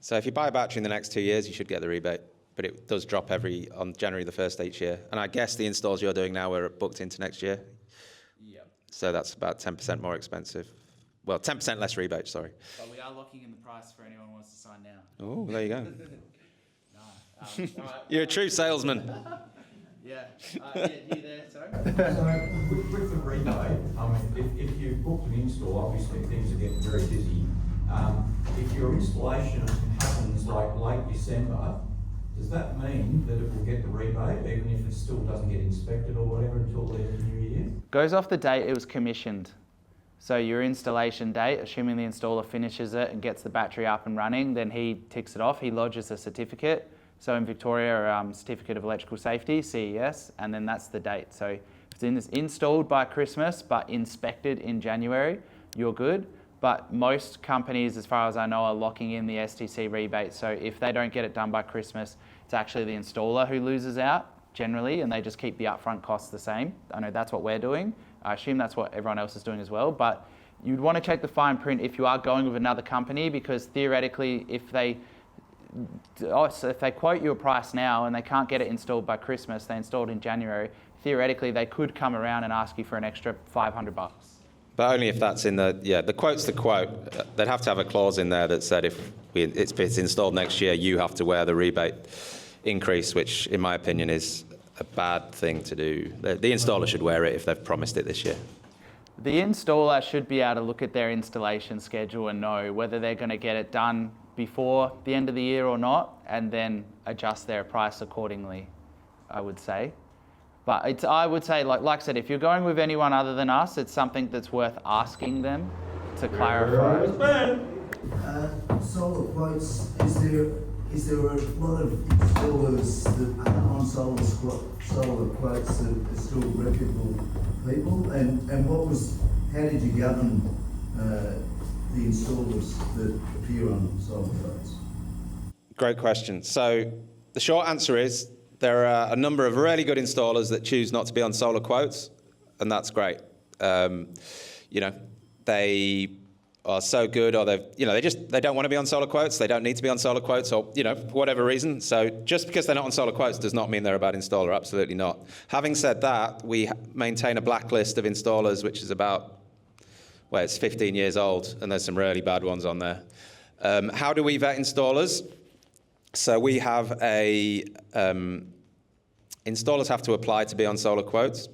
So if you buy a battery in the next 2 years, you should get the rebate. But it does drop on January the 1st each year. And I guess the installs you're doing now are booked into next year. Yeah. So that's about 10% more expensive. Well, 10% less rebate, sorry. But we are locking in the price for anyone who wants to sign now. Oh, there you go. All right. You're a true salesman. Yeah. You there, sorry? So with the rebate, I mean, if you booked an install, obviously things are getting very busy. If your installation happens like late December, does that mean that it will get the rebate, even if it still doesn't get inspected or whatever until the new year? Goes off the date it was commissioned. So your installation date, assuming the installer finishes it and gets the battery up and running, then he ticks it off. He lodges a certificate. So in Victoria, Certificate of Electrical Safety, CES, and then that's the date. So if it's installed by Christmas but inspected in January, you're good. But most companies, as far as I know, are locking in the STC rebate. So if they don't get it done by Christmas, it's actually the installer who loses out generally, and they just keep the upfront costs the same. I know that's what we're doing. I assume that's what everyone else is doing as well. But you'd want to check the fine print if you are going with another company, because theoretically, if they quote you a price now and they can't get it installed by Christmas, they installed in January, theoretically they could come around and ask you for an extra $500. But only if that's in the quote's the quote. They'd have to have a clause in there that said if it's installed next year, you have to wear the rebate. increase, which in my opinion is a bad thing to do. The installer should wear it if they've promised it this year. The installer should be able to look at their installation schedule and know whether they're going to get it done before the end of the year or not, and then adjust their price accordingly, I would say. But I would say, like I said, if you're going with anyone other than us, it's something that's worth asking them to clarify. SolarQuotes, is there a lot of installers that are on SolarQuotes that are still reputable people? And how did you govern the installers that appear on SolarQuotes? Great question. So the short answer is there are a number of really good installers that choose not to be on SolarQuotes, and that's great. They are so good, or they don't want to be on SolarQuotes. They don't need to be on SolarQuotes, or for whatever reason. So just because they're not on SolarQuotes does not mean they're a bad installer. Absolutely not. Having said that, we maintain a blacklist of installers, which is it's 15 years old, and there's some really bad ones on there. How do we vet installers? So we have installers have to apply to be on SolarQuotes,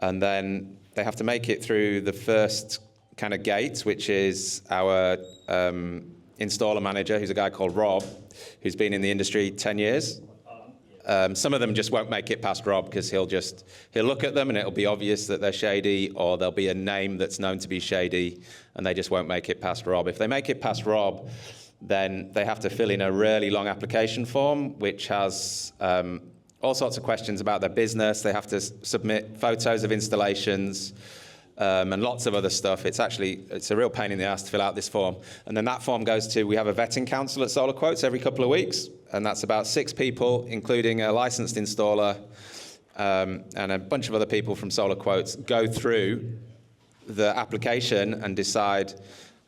and then they have to make it through the first kind of gate, which is our installer manager, who's a guy called Rob, who's been in the industry 10 years. Some of them just won't make it past Rob because he'll look at them and it'll be obvious that they're shady, or there'll be a name that's known to be shady, and they just won't make it past Rob. If they make it past Rob, then they have to fill in a really long application form, which has all sorts of questions about their business. They have to submit photos of installations, and lots of other stuff. It's a real pain in the ass to fill out this form. And then that form goes to, we have a vetting council at SolarQuotes every couple of weeks, and that's about 6 people, including a licensed installer, and a bunch of other people from SolarQuotes go through the application and decide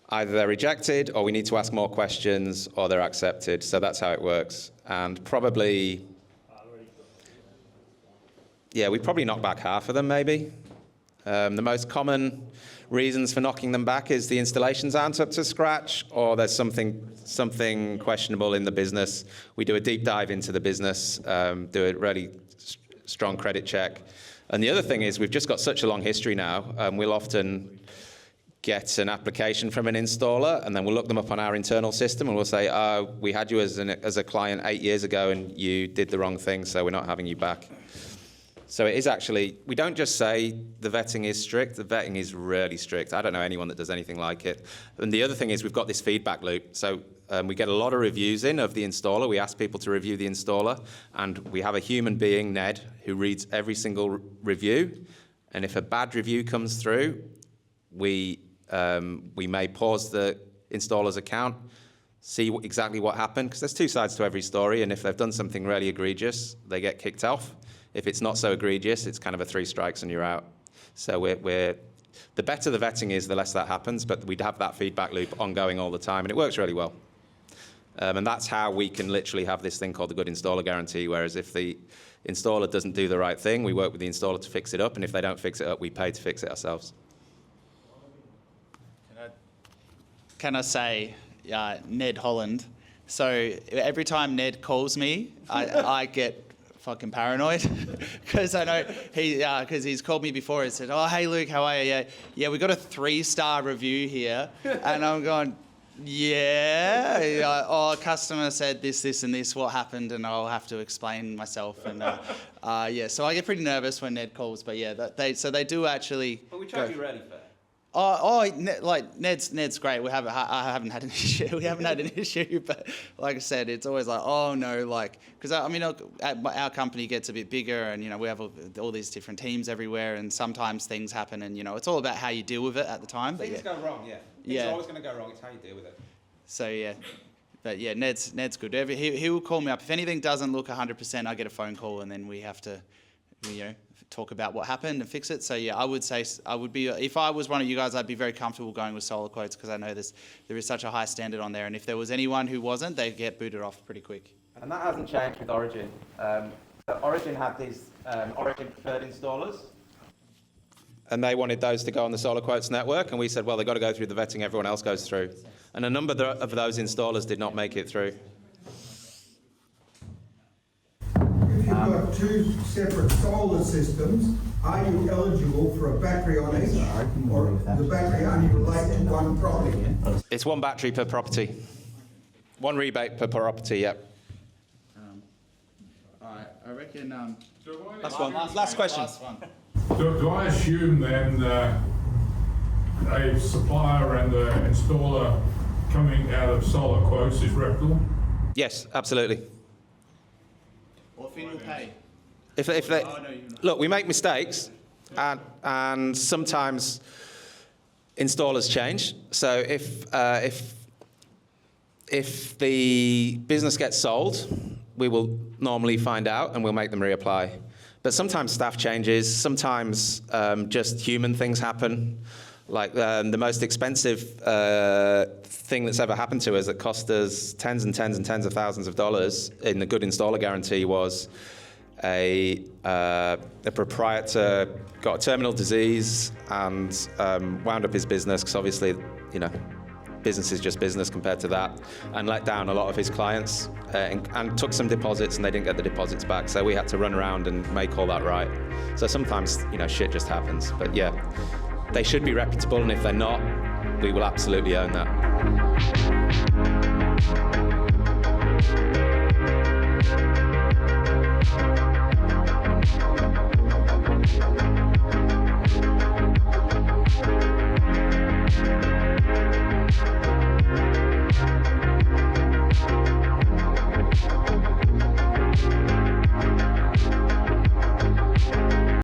either they're rejected, or we need to ask more questions, or they're accepted. So that's how it works. And we probably knock back half of them, maybe. The most common reasons for knocking them back is the installations aren't up to scratch, or there's something questionable in the business. We do a deep dive into the business, do a really strong credit check. And the other thing is we've just got such a long history now. We'll often get an application from an installer, and then we'll look them up on our internal system, and we'll say, we had you as a client 8 years ago, and you did the wrong thing, so we're not having you back. So it is actually, we don't just say the vetting is strict, the vetting is really strict. I don't know anyone that does anything like it. And the other thing is we've got this feedback loop. So we get a lot of reviews in of the installer. We ask people to review the installer, and we have a human being, Ned, who reads every single review. And if a bad review comes through, we may pause the installer's account, see exactly what happened, because there's 2 sides to every story, and if they've done something really egregious, they get kicked off. If it's not so egregious, it's kind of a 3 strikes and you're out. So the better the vetting is, the less that happens, but we'd have that feedback loop ongoing all the time, and it works really well. And that's how we can literally have this thing called the good installer guarantee, whereas if the installer doesn't do the right thing, we work with the installer to fix it up, and if they don't fix it up, we pay to fix it ourselves. Can I say, Ned Holland? So every time Ned calls me, I get fucking paranoid because I know because he's called me before and said, "Oh, hey Luke, how are you? Yeah, we got a 3-star review here," and I'm going, "Yeah, oh, customer said this, and this. What happened?" And I'll have to explain myself, and so I get pretty nervous when Ned calls. But yeah, they do actually. But we charge you really fair. Ned's great. I haven't had an issue. We haven't had an issue, but like I said, it's always like, oh no, because our company gets a bit bigger, and we have all these different teams everywhere, and sometimes things happen, and it's all about how you deal with it at the time. Things go wrong, yeah. Things are always going to go wrong. It's how you deal with it. So yeah, but yeah, Ned's good. He will call me up if anything doesn't look 100%. I get a phone call, and then we have to, talk about what happened and fix it. So yeah, I would say if I was one of you guys, I'd be very comfortable going with SolarQuotes because I know there is such a high standard on there, and if there was anyone who wasn't, they'd get booted off pretty quick. And that hasn't changed with Origin. Origin had these Origin preferred installers, and they wanted those to go on the SolarQuotes network, and we said, well, they've got to go through the vetting everyone else goes through, and a number of those installers did not make it through. two separate solar systems, are you eligible for a battery on each, or the battery only relate to one property? It's one battery per property. One rebate per property, yep. All right, I reckon. Last one. Last question. Last one. Do I assume then a supplier and an installer coming out of SolarQuotes is reputable? Yes, absolutely. Or Finn will pay. If they, Oh, no, you're not. look, we make mistakes, and sometimes installers change. So if the business gets sold, we will normally find out and we'll make them reapply. But sometimes staff changes, sometimes just human things happen. Like the most expensive thing that's ever happened to us that cost us tens and tens and tens of thousands of dollars in the good installer guarantee was a proprietor got a terminal disease and wound up his business because obviously, you know, business is just business compared to that, and let down a lot of his clients and took some deposits and they didn't get the deposits back. So we had to run around and make all that right. So sometimes, you know, shit just happens. But yeah, they should be reputable, and if they're not, we will absolutely own that.